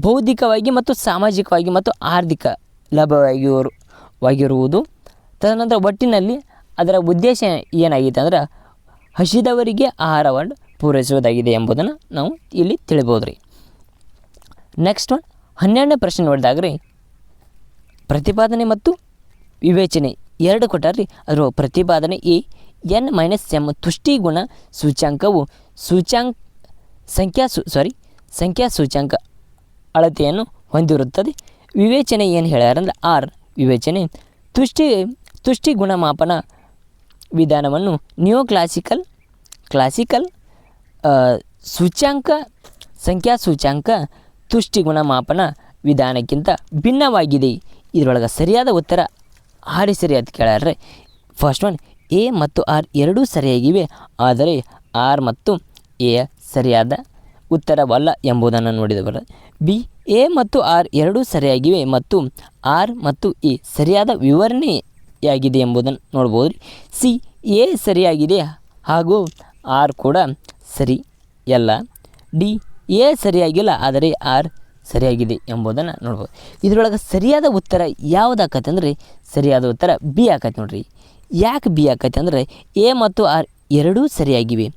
ಬೌದ್ಧಿಕವಾಗಿ ಮತ್ತು ಸಾಮಾಜಿಕವಾಗಿ ಮತ್ತು ಆರ್ಥಿಕ ಲಾಭವಾಗಿರುವುದು. ತದನಂತರ ಒಟ್ಟಿನಲ್ಲಿ ಅದರ ಉದ್ದೇಶ ಏನಾಗಿದೆ ಅಂದ್ರೆ ಹಸಿದವರಿಗೆ ಆಹಾರವನ್ನು ಪೂರೈಸುವುದಾಗಿದೆ ಎಂಬುದನ್ನು ನಾವು ಇಲ್ಲಿ ತಿಳಿಬೋದು ರೀ. ನೆಕ್ಸ್ಟ್ ಒನ್ 12ನೇ ಪ್ರಶ್ನೆ ನೋಡಿದಾಗ ರೀ ಪ್ರತಿಪಾದನೆ ಮತ್ತು ವಿವೇಚನೆ 2 ಕೊಟ್ಟಾರ್ರಿ. ಅದರ ಪ್ರತಿಪಾದನೆ ಎ n-m ತುಷ್ಟಿಗುಣ ಸೂಚ್ಯಾಂಕವು ಸಂಖ್ಯಾ ಸೂಚ್ಯಾಂಕ ಅಳತೆಯನ್ನು ಹೊಂದಿರುತ್ತದೆ. ವಿವೇಚನೆ ಏನು ಹೇಳ್ಯಾರಂದ್ರೆ ಆರ್ ವಿವೇಚನೆ ತುಷ್ಟಿ ಗುಣಮಾಪನ ವಿಧಾನವನ್ನು ಕ್ಲಾಸಿಕಲ್ ಸಂಖ್ಯಾ ಸೂಚ್ಯಾಂಕ ತುಷ್ಟಿ ಗುಣಮಾಪನ ವಿಧಾನಕ್ಕಿಂತ ಭಿನ್ನವಾಗಿದೆ. ಇದರೊಳಗೆ ಸರಿಯಾದ ಉತ್ತರ ಆರು ಸರಿ ಅಂತ ಕೇಳ್ಯಾರ್ರೆ. ಫಸ್ಟ್ ಒನ್ ಎ ಮತ್ತು ಆರ್ ಎರಡೂ ಸರಿಯಾಗಿವೆ, ಆದರೆ ಆರ್ ಮತ್ತು ಎ ಸರಿಯಾದ ಉತ್ತರವಲ್ಲ ಎಂಬುದನ್ನು ನೋಡಿದವರು. ಬಿ ಎ ಮತ್ತು ಆರ್ ಎರಡೂ ಸರಿಯಾಗಿವೆ ಮತ್ತು ಆರ್ ಮತ್ತು ಎ ಸರಿಯಾದ ವಿವರಣೆಯಾಗಿದೆ ಎಂಬುದನ್ನು ನೋಡ್ಬೋದು. ಸಿ ಎ ಸರಿಯಾಗಿದೆ ಹಾಗೂ ಆರ್ ಕೂಡ ಸರಿಯಲ್ಲ. ಡಿ ಎ ಸರಿಯಾಗಿಲ್ಲ ಆದರೆ ಆರ್ ಸರಿಯಾಗಿದೆ ಎಂಬುದನ್ನು ನೋಡ್ಬೋದು. ಇದರೊಳಗೆ ಸರಿಯಾದ ಉತ್ತರ ಯಾವುದಾಕತ್ತೆ ಅಂದರೆ ಸರಿಯಾದ ಉತ್ತರ ಬಿ ಆಕೈತೆ ನೋಡ್ರಿ. ಯಾಕೆ ಬಿ ಆಕೈತೆ ಅಂದರೆ ಎ ಮತ್ತು ಆರ್ ಎರಡೂ ಸರಿಯಾಗಿವೆ.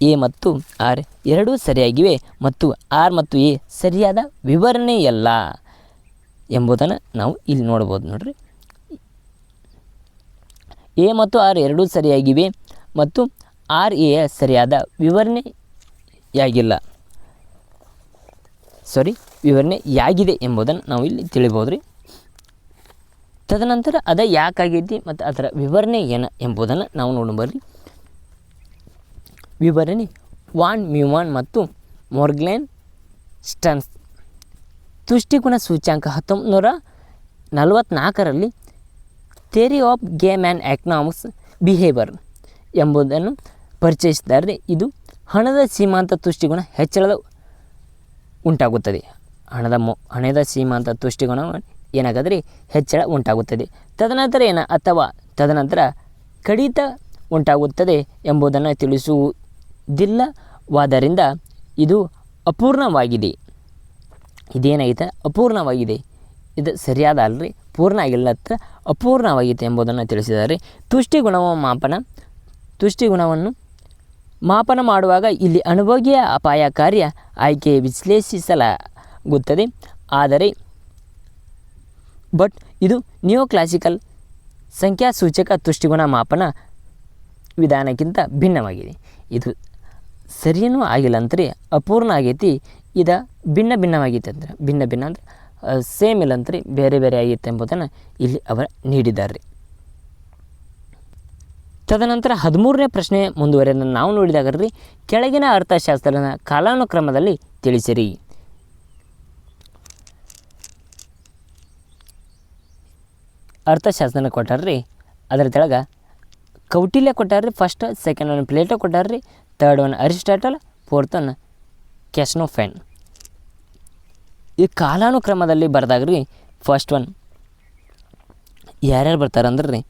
ಎ ಮತ್ತು ಆರ್ ಎರಡೂ ಸರಿಯಾಗಿವೆ ಮತ್ತು ಆರ್ ಮತ್ತು ಎ ಸರಿಯಾದ ವಿವರಣೆಯಲ್ಲ ಎಂಬುದನ್ನು ನಾವು ಇಲ್ಲಿ ನೋಡ್ಬೋದು ನೋಡ್ರಿ. ಎ ಮತ್ತು ಆರ್ ಎರಡೂ ಸರಿಯಾಗಿವೆ ಮತ್ತು ಆರ್ ಎ ಸರಿಯಾದ ವಿವರಣೆಯಾಗಿದೆ ಎಂಬುದನ್ನು ನಾವು ಇಲ್ಲಿ ತಿಳಿಬೋದು ರೀ. ತದನಂತರ ಅದು ಯಾಕಾಗೈತಿ ಮತ್ತು ಅದರ ವಿವರಣೆ ಏನು ಎಂಬುದನ್ನು ನಾವು ನೋಡಬರ್ರಿ. ವಿವರಣೆ ವಾನ್ ಮ್ಯೂಮಾನ್ ಮತ್ತು ಮೊರ್ಗ್ಲೆನ್ ಸ್ಟನ್ಸ್ ತುಷ್ಟಿಗುಣ ಸೂಚ್ಯಾಂಕ 1944ರಲ್ಲಿ theory of game and economics behavior ಎಂಬುದನ್ನು ಪರಿಚಯಿಸಿದ್ದಾರೆ. ಇದು ಹಣದ ಸೀಮಾಂತ ತುಷ್ಟಿಗುಣ ಹೆಚ್ಚಳದ ಉಂಟಾಗುತ್ತದೆ. ಹಣದ ಸೀಮಾಂತ ತುಷ್ಟಿಗುಣ ಏನಾಗದ್ರಿ ಹೆಚ್ಚಳ ಉಂಟಾಗುತ್ತದೆ. ತದನಂತರ ಕಡಿತ ಉಂಟಾಗುತ್ತದೆ ಎಂಬುದನ್ನು ತಿಳಿಸುವುದಿಲ್ಲವಾದ್ದರಿಂದ ಇದು ಅಪೂರ್ಣವಾಗಿದೆ. ಇದೇನಾಗಿದೆ ಅಪೂರ್ಣವಾಗಿದೆ. ಇದು ಸರಿಯಾದ ಅಲ್ರಿ, ಪೂರ್ಣ ಆಗಿಲ್ಲ, ಅಪೂರ್ಣವಾಗಿದೆ ಎಂಬುದನ್ನು ತಿಳಿಸಿದ್ದಾರೆ. ತುಷ್ಟಿಗುಣವನ್ನು ಮಾಪನ ಮಾಡುವಾಗ ಇಲ್ಲಿ ಅನುಭೋಗಿಯ ಅಪಾಯಕಾರಿಯ ಆಯ್ಕೆ ವಿಶ್ಲೇಷಿಸಲಾಗುತ್ತದೆ. ಆದರೆ ಇದು ನಿಯೋಕ್ಲಾಸಿಕಲ್ ಸಂಖ್ಯಾಸೂಚಕ ತುಷ್ಟಿಗುಣ ಮಾಪನ ವಿಧಾನಕ್ಕಿಂತ ಭಿನ್ನವಾಗಿದೆ. ಇದು ಸರಿಯೂ ಆಗಿಲ್ಲ ಅಂತಾರೆ, ಅಪೂರ್ಣ ಆಗೈತಿ. ಇದು ಭಿನ್ನವಾಗೈತೆ ಅಂದರೆ ಭಿನ್ನ ಅಂದರೆ ಸೇಮ್ ಇಲ್ಲ ಅಂತಾರೆ, ಬೇರೆ ಆಗೈತೆ ಎಂಬುದನ್ನು ಇಲ್ಲಿ ಅವರು ನೀಡಿದ್ದಾರೆ. ತದನಂತರ 13ನೇ ಪ್ರಶ್ನೆ ಮುಂದುವರೆದನ್ನು ನಾವು ನೋಡಿದಾಗ್ರಿ, ಕೆಳಗಿನ ಅರ್ಥಶಾಸ್ತ್ರದ ಕಾಲಾನುಕ್ರಮದಲ್ಲಿ ತಿಳಿಸಿರಿ. ಅರ್ಥಶಾಸ್ತ್ರನ ಕೊಟ್ಟಾರ್ರಿ, ಅದರ ತೆಳಗೆ ಕೌಟಿಲ್ಯ ಕೊಟ್ಟಾರ್ರಿ, ಫಸ್ಟ್ ಸೆಕೆಂಡ್ ಒನ್ ಪ್ಲೇಟೋ ಕೊಟ್ಟಾರ್ರಿ, third one Aristotle, fourth one ಕ್ಯಾಸ್ನೋಫೈನ್. ಈ ಕಾಲಾನುಕ್ರಮದಲ್ಲಿ ಬರ್ದಾಗ್ರಿ ಫಸ್ಟ್ ಒನ್ ಯಾರ್ಯಾರು ಬರ್ತಾರಂದ್ರೆ ರೀ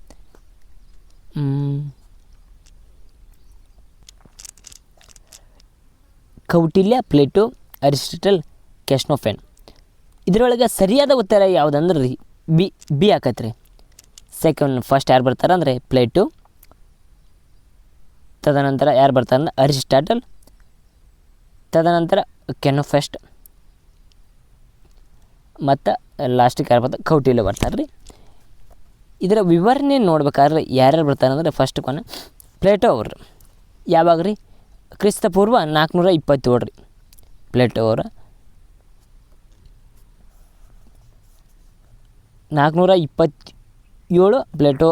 ಕೌಟಿಲ್ಯ, ಪ್ಲೇಟೋ, ಅರಿಸ್ಟಾಟಲ್, ಕ್ಯಾಸ್ನೋಫೈನ್. ಇದರೊಳಗೆ ಸರಿಯಾದ ಉತ್ತರ ಯಾವುದಂದ್ರೆ ರೀ ಬಿ ಆಕೈತೆ ರೀ. ಸೆಕೆಂಡ್ ಫಸ್ಟ್ ಯಾರು ಬರ್ತಾರಂದರೆ ಪ್ಲೇಟೋ, ತದನಂತರ ಯಾರು ಬರ್ತಾರಂದ್ರೆ ಅರಿಸ್ಟಾಟಲ್, ತದನಂತರ ಕ್ಯಾಸ್ನೋಫೈನ್ ಮತ್ತು ಲಾಸ್ಟಿಗೆ ಯಾರು ಬರ್ತಾರೆ ಕೌಟಿಲ್ಯ ಬರ್ತಾರೆ ರೀ. ಇದರ ವಿವರಣೆ ನೋಡ್ಬೇಕಾದ್ರೆ ಯಾರ್ಯಾರು ಬರ್ತಾರಂದ್ರೆ ಫಸ್ಟ್ ಕೊನೆ ಪ್ಲೇಟೋ ಅವರು. ಯಾವಾಗ ರೀ ಕ್ರಿಸ್ತಪೂರ್ವ 427 ರೀ ಪ್ಲೇಟೋ ಅವರು. 427 ಪ್ಲೇಟೋ.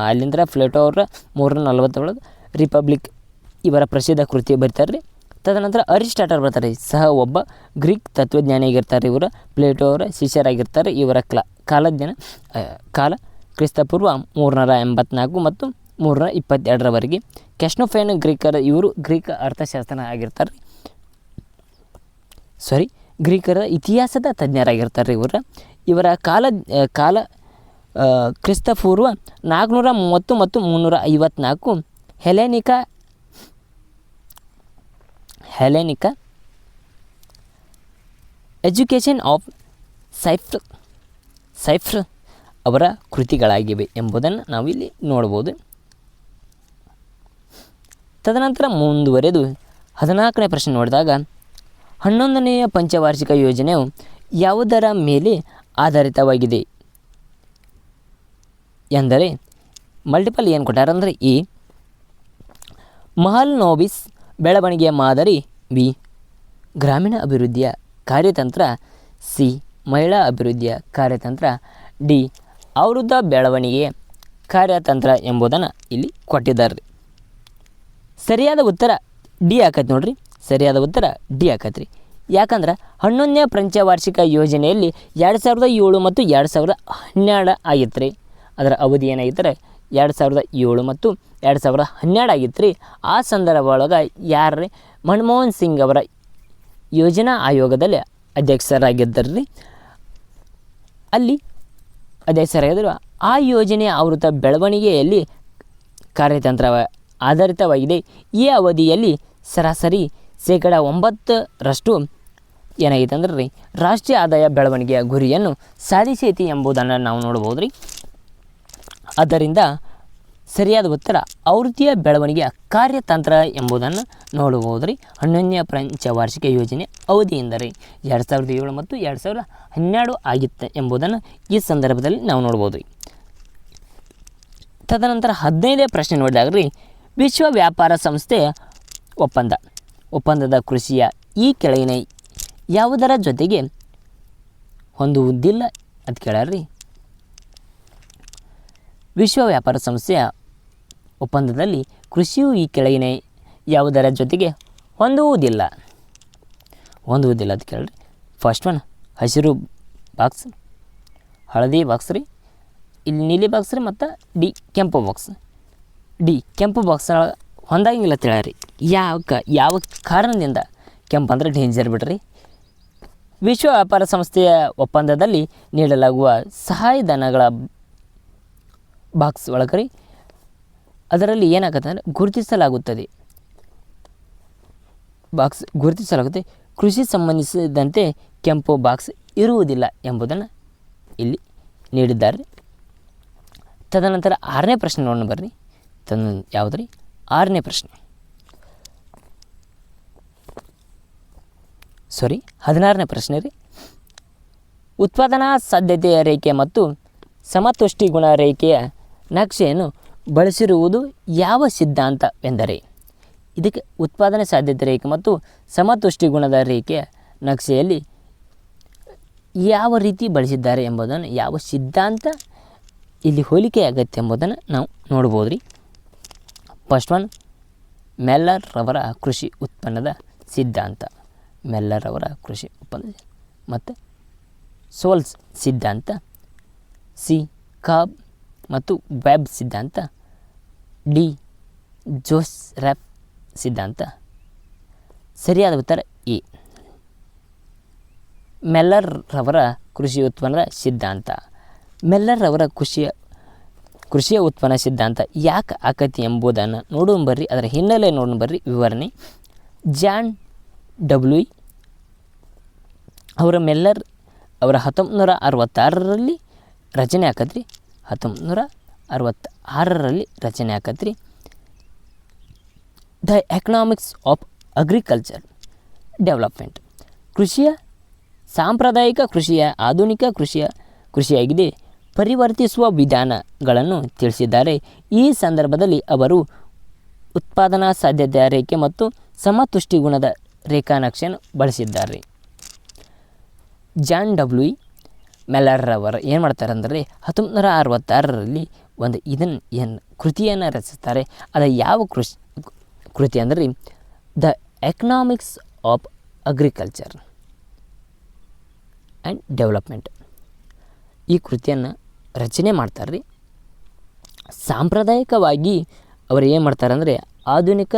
ಅಲ್ಲಿಂದ ಪ್ಲೇಟೋ ಅವರ 347 ರಿಪಬ್ಲಿಕ್ ಇವರ ಪ್ರಸಿದ್ಧ ಕೃತಿ ಬರೀತಾರೆ ರೀ. ತದನಂತರ ಅರಿಸ್ಟಾಟಲ್ ಬರ್ತಾರೆ, ಸಹ ಒಬ್ಬ ಗ್ರೀಕ್ ತತ್ವಜ್ಞಾನಿಯಾಗಿರ್ತಾರೆ. ಇವರು ಪ್ಲೇಟೋ ಅವರ ಶಿಷ್ಯರಾಗಿರ್ತಾರೆ. ಇವರ ಕಾಲ ಕ್ರಿಸ್ತಪೂರ್ವ 384 ಮತ್ತು 322ರವರೆಗೆ. ಕ್ಯಾಸ್ನೋಫೈನ್ ಇವರು ಗ್ರೀಕ್ ಅರ್ಥಶಾಸ್ತ್ರ ಆಗಿರ್ತಾರೆ, ಗ್ರೀಕರ ಇತಿಹಾಸದ ತಜ್ಞರಾಗಿರ್ತಾರೆ. ಇವರ ಕಾಲ ಕ್ರಿಸ್ತಪೂರ್ವ 430 ಮತ್ತು 354. ಹೆಲೆನಿಕ ಎಜುಕೇಷನ್ ಆಫ್ ಸೈಫ್ರ್ ಅವರ ಕೃತಿಗಳಾಗಿವೆ ಎಂಬುದನ್ನು ನಾವಿಲ್ಲಿ ನೋಡ್ಬೋದು. ತದನಂತರ ಮುಂದುವರೆದು 14ನೇ ಪ್ರಶ್ನೆ ನೋಡಿದಾಗ, 11ನೆಯ ಪಂಚವಾರ್ಷಿಕ ಯೋಜನೆಯು ಯಾವುದರ ಮೇಲೆ ಆಧಾರಿತವಾಗಿದೆ ಎಂದರೆ ಮಲ್ಟಿಪಲ್ ಏನು ಕೊಟ್ಟಾರಂದರೆ ಎ ಮಹಲ್ನೋಬಿಸ್ ಬೆಳವಣಿಗೆಯ ಮಾದರಿ, ಬಿ ಗ್ರಾಮೀಣ ಅಭಿವೃದ್ಧಿಯ ಕಾರ್ಯತಂತ್ರ, ಸಿ ಮಹಿಳಾ ಅಭಿವೃದ್ಧಿಯ ಕಾರ್ಯತಂತ್ರ, ಡಿ ಅವೃದ್ಧ ಬೆಳವಣಿಗೆ ಕಾರ್ಯತಂತ್ರ ಎಂಬುದನ್ನು ಇಲ್ಲಿ ಕೊಟ್ಟಿದ್ದಾರೆ ರೀ. ಸರಿಯಾದ ಉತ್ತರ ಡಿ ಆಕೈತಿ ನೋಡ್ರಿ. ಸರಿಯಾದ ಉತ್ತರ ಡಿ ಆಕೈತಿ ರೀ. ಯಾಕಂದ್ರೆ 11ನೇ ಪಂಚವಾರ್ಷಿಕ ಯೋಜನೆಯಲ್ಲಿ 2007 ಮತ್ತು 2012 ಆಗಿತ್ತು ರೀ. ಅದರ ಅವಧಿ ಏನಾಗಿತ್ತು 2007 ಮತ್ತು 2012 ಆಗಿತ್ತು ರೀ. ಆ ಸಂದರ್ಭ ಒಳಗೆ ಯಾರು ಮನಮೋಹನ್ ಸಿಂಗ್ ಅವರ ಯೋಜನಾ ಆಯೋಗದಲ್ಲಿ ಅಧ್ಯಕ್ಷರಾಗಿದ್ದರು ರೀ. ಅಲ್ಲಿ ಅಧ್ಯಕ್ಷರಾಗಿದ್ದರು. ಆ ಯೋಜನೆಯ ಆವೃತ್ತ ಬೆಳವಣಿಗೆಯಲ್ಲಿ ಕಾರ್ಯತಂತ್ರ ಆಧಾರಿತವಾಗಿದೆ. ಈ ಅವಧಿಯಲ್ಲಿ ಸರಾಸರಿ 9% ಏನಾಗಿತ್ತು ಅಂದ್ರೆ ರೀ ರಾಷ್ಟ್ರೀಯ ಆದಾಯ ಬೆಳವಣಿಗೆಯ ಗುರಿಯನ್ನು ಸಾಧಿಸೈತಿ ಎಂಬುದನ್ನು ನಾವು ನೋಡ್ಬೋದು ರೀ. ಆದ್ದರಿಂದ ಸರಿಯಾದ ಉತ್ತರ ಆವೃತ್ತಿಯ ಬೆಳವಣಿಗೆಯ ಕಾರ್ಯತಂತ್ರ ಎಂಬುದನ್ನು ನೋಡಬಹುದು ರೀ. 11ನೇ ಪಂಚವಾರ್ಷಿಕ ಯೋಜನೆ ಅವಧಿಯಿಂದ ರೀ 2007 ಮತ್ತು 2012 ಆಗಿತ್ತು ಎಂಬುದನ್ನು ಈ ಸಂದರ್ಭದಲ್ಲಿ ನಾವು ನೋಡ್ಬೋದು ರೀ. ತದನಂತರ 15ನೇ ಪ್ರಶ್ನೆ ನೋಡಿದಾಗ ರೀ, ವಿಶ್ವ ವ್ಯಾಪಾರ ಸಂಸ್ಥೆ ಒಪ್ಪಂದದ ಕೃಷಿಯ ಈ ಕೆಳಗಿನ ಯಾವುದರ ಜೊತೆಗೆ ಹೊಂದುವುದಿಲ್ಲ ಅಂತ ಕೇಳ್ಯಾರ್ರಿ. ವಿಶ್ವ ವ್ಯಾಪಾರ ಸಂಸ್ಥೆಯ ಒಪ್ಪಂದದಲ್ಲಿ ಕೃಷಿಯು ಈ ಕೆಳಗಿನ ಯಾವುದರ ಜೊತೆಗೆ ಹೊಂದುವುದಿಲ್ಲ ಅಂತ ಕೇಳ್ರಿ. ಫಸ್ಟ್ ಒನ್ ಹಸಿರು ಬಾಕ್ಸ್, ಹಳದಿ ಬಾಕ್ಸ್ ರೀ, ಇಲ್ಲಿ ನೀಲಿ ಬಾಕ್ಸ್ ರೀ, ಮತ್ತು ಡಿ ಕೆಂಪು ಬಾಕ್ಸ್. ಡಿ ಕೆಂಪು ಬಾಕ್ಸ್ ಹೊಂದಾಗಿಲ್ಲ ತಿಳ್ಯಾರಿ. ಯಾವ ಕಾರಣದಿಂದ? ಕೆಂಪು ಅಂದರೆ ಡೇಂಜರ್ ಬಿಡ್ರಿ. ವಿಶ್ವ ವ್ಯಾಪಾರ ಸಂಸ್ಥೆಯ ಒಪ್ಪಂದದಲ್ಲಿ ನೀಡಲಾಗುವ ಸಹಾಯಧನಗಳ ಬಾಕ್ಸ್ ಒಳಗರಿ ಅದರಲ್ಲಿ ಏನಾಗುತ್ತೆ ಅಂದರೆ ಗುರುತಿಸಲಾಗುತ್ತೆ. ಕೃಷಿ ಸಂಬಂಧಿಸಿದಂತೆ ಕೆಂಪು ಬಾಕ್ಸ್ ಇರುವುದಿಲ್ಲ ಎಂಬುದನ್ನು ಇಲ್ಲಿ ನೀಡಿದ್ದಾರೆ. ತದನಂತರ 6ನೇ ಪ್ರಶ್ನೆ ನೋಡೋಣ ಬರ್ರಿ. ಯಾವುದ್ರಿ 6ನೇ ಪ್ರಶ್ನೆ, 16ನೇ ಪ್ರಶ್ನೆ ರೀ. ಉತ್ಪಾದನಾ ಸಾಧ್ಯತೆಯ ರೇಖೆ ಮತ್ತು ಸಮತುಷ್ಟಿಗುಣ ರೇಖೆಯ ನಕ್ಷೆಯನ್ನು ಬಳಸಿರುವುದು ಯಾವ ಸಿದ್ಧಾಂತವೆಂದರೆ? ಇದಕ್ಕೆ ಉತ್ಪಾದನೆ ಸಾಧ್ಯತೆ ರೇಖೆ ಮತ್ತು ಸಮತುಷ್ಟಿಗುಣದ ರೇಖೆಯ ನಕ್ಷೆಯಲ್ಲಿ ಯಾವ ರೀತಿ ಬಳಸಿದ್ದಾರೆ ಎಂಬುದನ್ನು, ಯಾವ ಸಿದ್ಧಾಂತ ಇಲ್ಲಿ ಹೋಲಿಕೆಯಾಗತ್ತೆ ಎಂಬುದನ್ನು ನಾವು ನೋಡ್ಬೋದು ರೀ. ಫಸ್ಟ್ ಒನ್ ಮೆಲ್ಲರ್ ರವರ ಕೃಷಿ ಉತ್ಪನ್ನದ ಸಿದ್ಧಾಂತ, ಮತ್ತು ಸೋಲ್ಸ್ ಸಿದ್ಧಾಂತ, ಸಿ ಕಾಬ್ ಮತ್ತು ವೆಬ್ ಸಿದ್ಧಾಂತ, ಡಿ ಜೋಸ್ರಾಫ್ ಸಿದ್ಧಾಂತ. ಸರಿಯಾದ ಉತ್ತರ ಎ ಮೆಲ್ಲರ್ ರವರ ಕೃಷಿ ಉತ್ಪನ್ನದ ಸಿದ್ಧಾಂತ. ಮೆಲ್ಲರ್ ರವರ ಕೃಷಿಯ ಉತ್ಪನ್ನ ಸಿದ್ಧಾಂತ ಯಾಕೆ ಆಕತಿ ಎಂಬುದನ್ನು ನೋಡೋಣ ಬರ್ರಿ. ಅದರ ಹಿನ್ನೆಲೆ ನೋಡೋಣ ಬರ್ರಿ. ವಿವರಣೆ: ಜಾನ್ ಡಬ್ಲ್ಯೂ ಅವರ ಮೆಲ್ಲರ್ ಅವರ 1966ರಲ್ಲಿ ರಚನೆ ಆಕತ್ರಿ. 1966ರಲ್ಲಿ ರಚನೆ ಆಕತ್ರಿ. The economics of agriculture development, ಕೃಷಿಯ ಸಾಂಪ್ರದಾಯಿಕ ಕೃಷಿಯ ಆಧುನಿಕ ಕೃಷಿಯಾಗಿದೆ ಪರಿವರ್ತಿಸುವ ವಿಧಾನಗಳನ್ನು ತಿಳಿಸಿದ್ದಾರೆ. ಈ ಸಂದರ್ಭದಲ್ಲಿ ಅವರು ಉತ್ಪಾದನಾ ಸಾಧ್ಯತೆಯ ರೇಖೆ ಮತ್ತು ಸಮತುಷ್ಟಿಗುಣದ ರೇಖಾನಕ್ಷೆಯನ್ನು ಬಳಸಿದ್ದಾರೆ. ಜಾನ್ ಡಬ್ಲ್ಯೂ ಮೆಲ್ಲರ್ ರವರು ಏನು ಮಾಡ್ತಾರೆ ಅಂದರೆ 1966ರಲ್ಲಿ ಒಂದು ಕೃತಿಯನ್ನು ರಚಿಸ್ತಾರೆ. ಅದು ಯಾವ ಕೃತಿ ಅಂದರೆ the economics of agriculture and development. ಈ ಕೃತಿಯನ್ನು ರಚನೆ ಮಾಡ್ತಾರೆ ರೀ. ಸಾಂಪ್ರದಾಯಿಕವಾಗಿ ಅವರು ಏನು ಮಾಡ್ತಾರೆ ಅಂದರೆ ಆಧುನಿಕ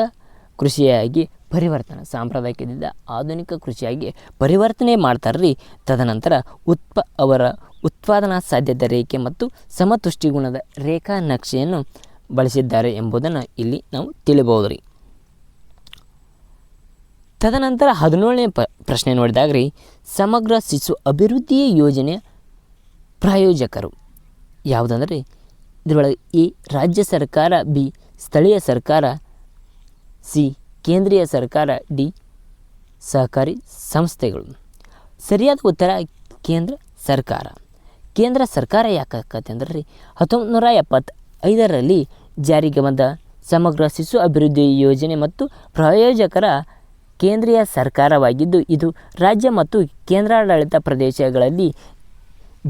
ಕೃಷಿಯಾಗಿ ಪರಿವರ್ತನೆ, ಸಾಂಪ್ರದಾಯಿಕದಿಂದ ಆಧುನಿಕ ಕೃಷಿಯಾಗಿ ಪರಿವರ್ತನೆ ಮಾಡ್ತಾರೆ ರೀ. ತದನಂತರ ಅವರ ಉತ್ಪಾದನಾ ಸಾಧ್ಯತೆ ರೇಖೆ ಮತ್ತು ಸಮತುಷ್ಟಿಗುಣದ ರೇಖಾ ನಕ್ಷೆಯನ್ನು ಬಳಸಿದ್ದಾರೆ ಎಂಬುದನ್ನು ಇಲ್ಲಿ ನಾವು ತಿಳಿಬಹುದು ರೀ. ತದನಂತರ 17ನೇ ಪ್ರಶ್ನೆ ನೋಡಿದಾಗ ರೀ, ಸಮಗ್ರ ಶಿಶು ಅಭಿವೃದ್ಧಿ ಯೋಜನೆಯ ಪ್ರಾಯೋಜಕರು ಯಾವುದಂದ್ರೆ ಇದರೊಳಗೆ ಎ ರಾಜ್ಯ ಸರ್ಕಾರ, ಬಿ ಸ್ಥಳೀಯ ಸರ್ಕಾರ, ಸಿ ಕೇಂದ್ರೀಯ ಸರ್ಕಾರ, ಡಿ ಸಹಕಾರಿ ಸಂಸ್ಥೆಗಳು. ಸರಿಯಾದ ಉತ್ತರ ಕೇಂದ್ರ ಸರ್ಕಾರ. ಕೇಂದ್ರ ಸರ್ಕಾರ ಯಾಕಾಕತ್ತೆ ಅಂದ್ರೆ ರೀ 1975ರಲ್ಲಿ ಜಾರಿಗೆ ಬಂದ ಸಮಗ್ರ ಶಿಶು ಅಭಿವೃದ್ಧಿ ಯೋಜನೆ ಮತ್ತು ಪ್ರಾಯೋಜಕರ ಕೇಂದ್ರೀಯ ಸರ್ಕಾರವಾಗಿದ್ದು ಇದು ರಾಜ್ಯ ಮತ್ತು ಕೇಂದ್ರಾಡಳಿತ ಪ್ರದೇಶಗಳಲ್ಲಿ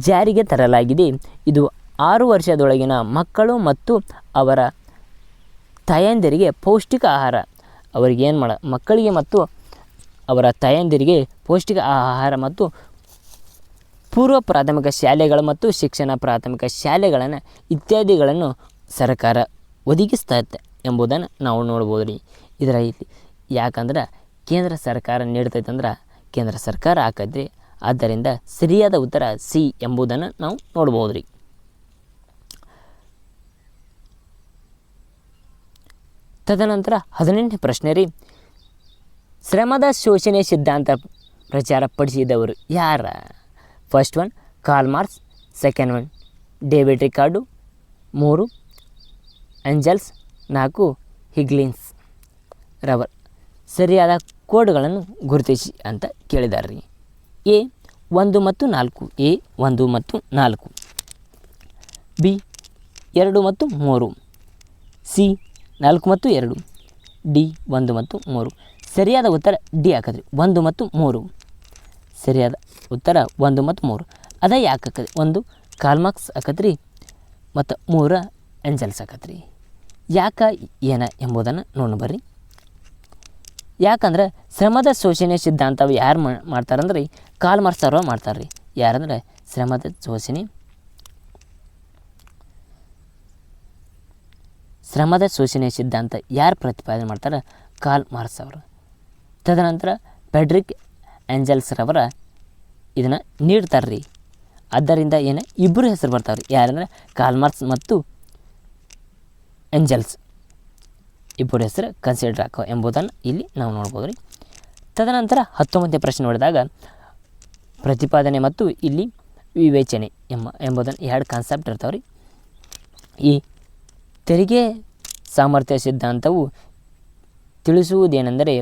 ಜಾರಿಗೆ ತರಲಾಗಿದೆ. ಇದು 6 ವರ್ಷದೊಳಗಿನ ಮಕ್ಕಳು ಮತ್ತು ಅವರ ತಾಯಂದಿರಿಗೆ ಪೌಷ್ಟಿಕ ಆಹಾರ ಮಕ್ಕಳಿಗೆ ಮತ್ತು ಅವರ ತಾಯಂದಿರಿಗೆ ಪೌಷ್ಟಿಕ ಆಹಾರ ಮತ್ತು ಪೂರ್ವ ಪ್ರಾಥಮಿಕ ಶಾಲೆಗಳು ಮತ್ತು ಶಿಕ್ಷಣ ಪ್ರಾಥಮಿಕ ಶಾಲೆಗಳನ್ನು ಇತ್ಯಾದಿಗಳನ್ನು ಸರ್ಕಾರ ಒದಗಿಸ್ತೈತೆ ಎಂಬುದನ್ನು ನಾವು ನೋಡ್ಬೋದು ರೀ. ಇದರಲ್ಲಿ ಯಾಕಂದ್ರೆ ಕೇಂದ್ರ ಸರ್ಕಾರ ನೀಡ್ತೈತೆ ಅಂದ್ರೆ ಕೇಂದ್ರ ಸರ್ಕಾರ ಹಾಕೈತ್ರಿ. ಆದ್ದರಿಂದ ಸರಿಯಾದ ಉತ್ತರ ಸಿ ಎಂಬುದನ್ನು ನಾವು ನೋಡ್ಬೋದು ರೀ. ತದನಂತರ 18ನೇ ಪ್ರಶ್ನೆ ರೀ, ಶ್ರಮದ ಶೋಷಣೆ ಸಿದ್ಧಾಂತ ಪ್ರಚಾರಪಡಿಸಿದವರು ಯಾರ? First one Karl Marx, second one David Ricardo, 3 Engels, 4 ಹಿಗ್ಲಿನ್ಸ್ ರವರ್. ಸರಿಯಾದ ಕೋಡ್ಗಳನ್ನು ಗುರುತಿಸಿ ಅಂತ ಕೇಳಿದ್ದಾರೆ ರೀ. ಎ 1 ಮತ್ತು 4, ಎ 1 ಮತ್ತು 4, ಬಿ 2 ಮತ್ತು 3, ಸಿ 4 ಮತ್ತು 2, ಡಿ 1 ಮತ್ತು 3. ಸರಿಯಾದ ಉತ್ತರ ಡಿ ಹಾಕದ್ರಿ, 1 ಮತ್ತು 3. ಸರಿಯಾದ ಉತ್ತರ 1 ಮತ್ತು 3. ಅದ ಯಾಕೆ ಹಾಕದ್ರಿ? 1 ಕಾರ್ಲ್ ಮಾರ್ಕ್ಸ್ ಹಾಕತ್ರಿ ಮತ್ತು 3 ಎಂಜಲ್ಸ್ ಹಾಕತ್ರಿ. ಯಾಕೆ ಏನ ಎಂಬುದನ್ನು ನೋಡೋಣ ಬರ್ರಿ. ಯಾಕಂದ್ರೆ ಶ್ರಮದ ಶೋಷಣೆ ಸಿದ್ಧಾಂತವು ಯಾರು ಮಾಡ್ತಾರಂದ್ರೆ ಕಾರ್ಲ್ ಮಾರ್ಕ್ಸ್ ಅವರು ಮಾಡ್ತಾರೆ ರೀ. ಯಾರಂದ್ರೆ ಶ್ರಮದ ಶೋಷಣೆ ಸಿದ್ಧಾಂತ ಯಾರು ಪ್ರತಿಪಾದನೆ ಮಾಡ್ತಾರೆ? ಕಾರ್ಲ್ ಮಾರ್ಕ್ಸ್ ಅವರು. ತದನಂತರ ಫ್ರೆಡ್ರಿಕ್ ಎಂಜಲ್ಸ್ ರವರ ಇದನ್ನು ನೀಡ್ತಾರೆ ರೀ. ಆದ್ದರಿಂದ ಏನು ಇಬ್ಬರು ಹೆಸರು ಬರ್ತಾವ್ರಿ. ಯಾರಂದ್ರೆ ಕಾರ್ಲ್ ಮಾರ್ಕ್ಸ್ ಮತ್ತು ಎಂಜಲ್ಸ್ ಇಬ್ಬರು ಹೆಸರು ಕನ್ಸಿಡರ್ ಹಾಕೋ ಎಂಬುದನ್ನು ಇಲ್ಲಿ ನಾವು ನೋಡ್ಬೋದು ರೀ. ತದನಂತರ 19ನೇ ಪ್ರಶ್ನೆ ನೋಡಿದಾಗ ಪ್ರತಿಪಾದನೆ ಮತ್ತು ಇಲ್ಲಿ ವಿವೇಚನೆ ಎಂಬುದನ್ನು 2 ಕಾನ್ಸೆಪ್ಟ್ ಇರ್ತಾವೆ ರೀ. ಈ ತೆರಿಗೆ ಸಾಮರ್ಥ್ಯ ಸಿದ್ಧಾಂತವು ತಿಳಿಸುವುದೇನೆಂದರೆ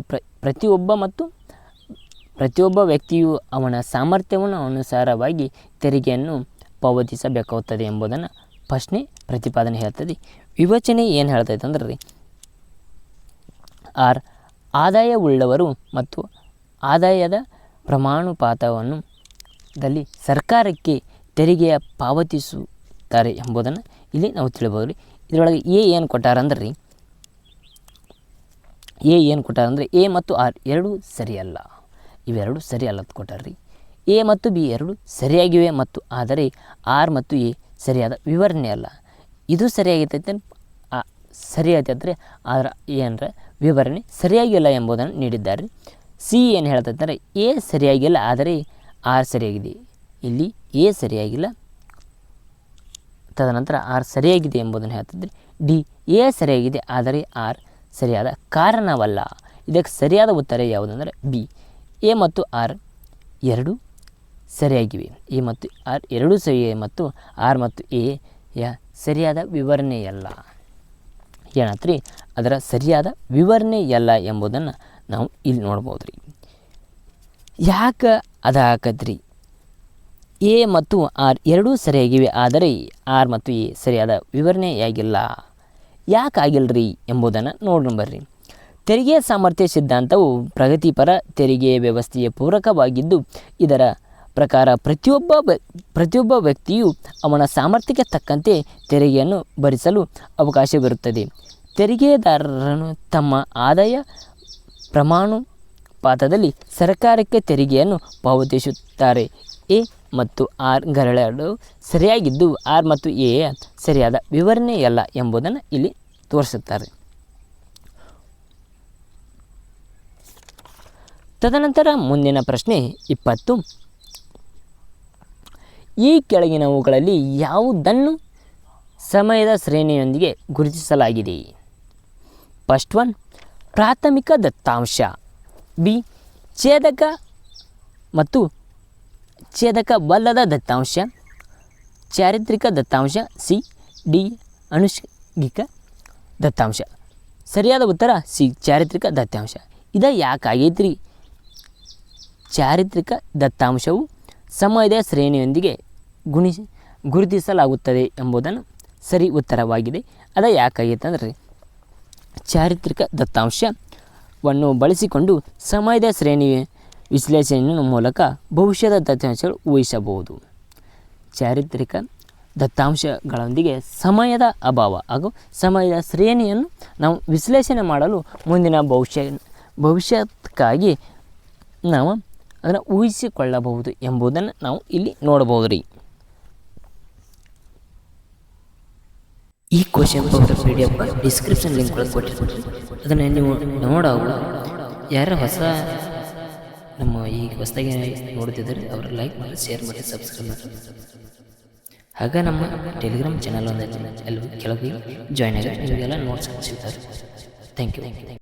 ಪ್ರತಿಯೊಬ್ಬ ವ್ಯಕ್ತಿಯು ಅವನ ಸಾಮರ್ಥ್ಯವನ್ನು ಅನುಸಾರವಾಗಿ ತೆರಿಗೆಯನ್ನು ಪಾವತಿಸಬೇಕಾಗುತ್ತದೆ ಎಂಬುದನ್ನು ಫಸ್ಟ್ನೇ ಪ್ರತಿಪಾದನೆ ಹೇಳ್ತದೆ. ವಿವೇಚನೆ ಏನು ಹೇಳ್ತೈತೆ ಅಂದ್ರೆ ರೀ, ಆದಾಯವುಳ್ಳವರು ಮತ್ತು ಆದಾಯದ ಪ್ರಮಾಣುಪಾತವನ್ನು ದಲ್ಲಿ ಸರ್ಕಾರಕ್ಕೆ ತೆರಿಗೆಯ ಪಾವತಿಸುತ್ತಾರೆ ಎಂಬುದನ್ನು ಇಲ್ಲಿ ನಾವು ತಿಳಿಬೋದು ರೀ. ಇದರೊಳಗೆ ಎ ಏನು ಕೊಟ್ಟಾರಂದ್ರೆ ರೀ, ಎ ಮತ್ತು ಆರ್ ಎರಡೂ ಸರಿಯಲ್ಲ, ಇವೆರಡು ಸರಿಯಲ್ಲ ಅಂತ ಕೊಟ್ಟಾರ ರೀ. ಎ ಮತ್ತು ಬಿ ಎರಡು ಸರಿಯಾಗಿವೆ ಮತ್ತು ಆದರೆ ಆರ್ ಮತ್ತು ಎ ಸರಿಯಾದ ವಿವರಣೆ ಅಲ್ಲ. ಇದು ಸರಿಯಾಗಿರ್ತೈತೆ ಸರಿಯಾಯ್ತಂದರೆ ಆದ್ರೆ ಏನರ ವಿವರಣೆ ಸರಿಯಾಗಿಲ್ಲ ಎಂಬುದನ್ನು ನೀಡಿದ್ದಾರೆ. ಸಿ ಏನು ಹೇಳ್ತಂದರೆ ಎ ಸರಿಯಾಗಿಲ್ಲ ಆದರೆ ಆರ್ ಸರಿಯಾಗಿದೆ. ಇಲ್ಲಿ ಎ ಸರಿಯಾಗಿಲ್ಲ, ತದನಂತರ ಆರ್ ಸರಿಯಾಗಿದೆ ಎಂಬುದನ್ನು ಹೇಳ್ತಿದ್ರಿ. ಡಿ ಎ ಸರಿಯಾಗಿದೆ ಆದರೆ ಆರ್ ಸರಿಯಾದ ಕಾರಣವಲ್ಲ. ಇದಕ್ಕೆ ಸರಿಯಾದ ಉತ್ತರ ಯಾವುದಂದರೆ ಬಿ, ಎ ಮತ್ತು ಆರ್ ಎರಡೂ ಸರಿಯಾಗಿವೆ. ಎ ಮತ್ತು ಆರ್ ಎರಡೂ ಸರಿಯೇ ಮತ್ತು ಆರ್ ಮತ್ತು ಎ ಯ ಸರಿಯಾದ ವಿವರಣೆಯಲ್ಲ. ಏನತ್ರಿ ಅದರ ಸರಿಯಾದ ವಿವರಣೆಯಲ್ಲ ಎಂಬುದನ್ನು ನಾವು ಇಲ್ಲಿ ನೋಡ್ಬೋದು ರೀ. ಯಾಕೆ ಅದು ಹಾಕದ್ರಿ? ಎ ಮತ್ತು ಆರ್ ಎರಡೂ ಸರಿಯಾಗಿವೆ ಆದರೆ ಆರ್ ಮತ್ತು ಎ ಸರಿಯಾದ ವಿವರಣೆಯಾಗಿಲ್ಲ. ಯಾಕೆ ಆಗಿಲ್ಲರಿ ಎಂಬುದನ್ನು ನೋಡೋಣ ಬರ್ರಿ. ತೆರಿಗೆ ಸಾಮರ್ಥ್ಯ ಸಿದ್ಧಾಂತವು ಪ್ರಗತಿಪರ ತೆರಿಗೆ ವ್ಯವಸ್ಥೆಯ ಪೂರಕವಾಗಿದ್ದು, ಇದರ ಪ್ರಕಾರ ಪ್ರತಿಯೊಬ್ಬ ವ್ಯಕ್ತಿಯು ಅವನ ಸಾಮರ್ಥ್ಯಕ್ಕೆ ತಕ್ಕಂತೆ ತೆರಿಗೆಯನ್ನು ಭರಿಸಲು ಅವಕಾಶವಿರುತ್ತದೆ. ತೆರಿಗೆದಾರರನ್ನು ತಮ್ಮ ಆದಾಯ ಪ್ರಮಾಣುಪಾತದಲ್ಲಿ ಸರ್ಕಾರಕ್ಕೆ ತೆರಿಗೆಯನ್ನು ಪಾವತಿಸುತ್ತಾರೆ. ಎ ಮತ್ತು ಆರ್ ಗಳೆರಡು ಸರಿಯಾಗಿದ್ದು ಆರ್ ಮತ್ತು ಎ ಸರಿಯಾದ ವಿವರಣೆಯಲ್ಲ ಎಂಬುದನ್ನು ಇಲ್ಲಿ ತೋರಿಸುತ್ತಾರೆ. ತದನಂತರ ಮುಂದಿನ ಪ್ರಶ್ನೆ 20. ಈ ಕೆಳಗಿನವುಗಳಲ್ಲಿ ಯಾವುದನ್ನು ಸಮಯದ ಶ್ರೇಣಿಯೊಂದಿಗೆ ಗುರುತಿಸಲಾಗಿದೆ? ಫಸ್ಟ್ ಒನ್ ಪ್ರಾಥಮಿಕ ದತ್ತಾಂಶ, ಬಿ ಛೇದಕ ಮತ್ತು ಛೇದಕವಲ್ಲದ ದತ್ತಾಂಶ, ಚಾರಿತ್ರಿಕ ದತ್ತಾಂಶ, ಸಿ ಡಿ ಅನುಷ್ಠಿಕ ದತ್ತಾಂಶ. ಸರಿಯಾದ ಉತ್ತರ ಸಿ ಚಾರಿತ್ರಿಕ ದತ್ತಾಂಶ. ಇದು ಯಾಕಾಗೈತ್ರಿ? ಚಾರಿತ್ರಿಕ ದತ್ತಾಂಶವು ಸಮಯದ ಶ್ರೇಣಿಯೊಂದಿಗೆ ಗುರುತಿಸಲಾಗುತ್ತದೆ ಎಂಬುದನ್ನು ಸರಿ ಉತ್ತರವಾಗಿದೆ. ಅದು ಯಾಕಾಗೈತೆ ಅಂದರೆ ಚಾರಿತ್ರಿಕ ದತ್ತಾಂಶ ವನ್ನು ಬಳಸಿಕೊಂಡು ಸಮಯದ ಶ್ರೇಣಿ ವಿಶ್ಲೇಷಣೆಯ ಮೂಲಕ ಭವಿಷ್ಯದ ದತ್ತಾಂಶಗಳು ಊಹಿಸಬಹುದು. ಚಾರಿತ್ರಿಕ ದತ್ತಾಂಶಗಳೊಂದಿಗೆ ಸಮಯದ ಅಭಾವ ಹಾಗೂ ಸಮಯದ ಶ್ರೇಣಿಯನ್ನು ನಾವು ವಿಶ್ಲೇಷಣೆ ಮಾಡಲು ಮುಂದಿನ ಭವಿಷ್ಯಕ್ಕಾಗಿ ನಾವು ಅದನ್ನು ಊಹಿಸಿಕೊಳ್ಳಬಹುದು ಎಂಬುದನ್ನು ನಾವು ಇಲ್ಲಿ ನೋಡಬಹುದು ರೀ. ಈ question paper PDF description link ಒಳಗೆ ಕೊಟ್ಟಿರ್ತೀನಿ, ಅದನ್ನು ನೀವು ನೋಡಬಹುದು. ಯಾರು ನಮ್ಮ ಈ ಹೊಸದಾಗಿ ನೋಡ್ತಿದ್ದಾರೆ ಅವರು ಲೈಕ್ ಮಾಡಿ, ಶೇರ್ ಮಾಡಿ, ಸಬ್ಸ್ಕ್ರೈಬ್ ಮಾಡಿ. ಆಗ ನಮ್ಮ ಟೆಲಿಗ್ರಾಮ್ ಚಾನಲ್ ಒಂದು ಎಲ್ಲರೂ ಕೆಳಗೆ ಜಾಯ್ನ್ ಆಗಿ ನಿಮಗೆಲ್ಲ ನೋಟ್ಸ್ ಸಿಗ್ತಾರೆ. Thank you.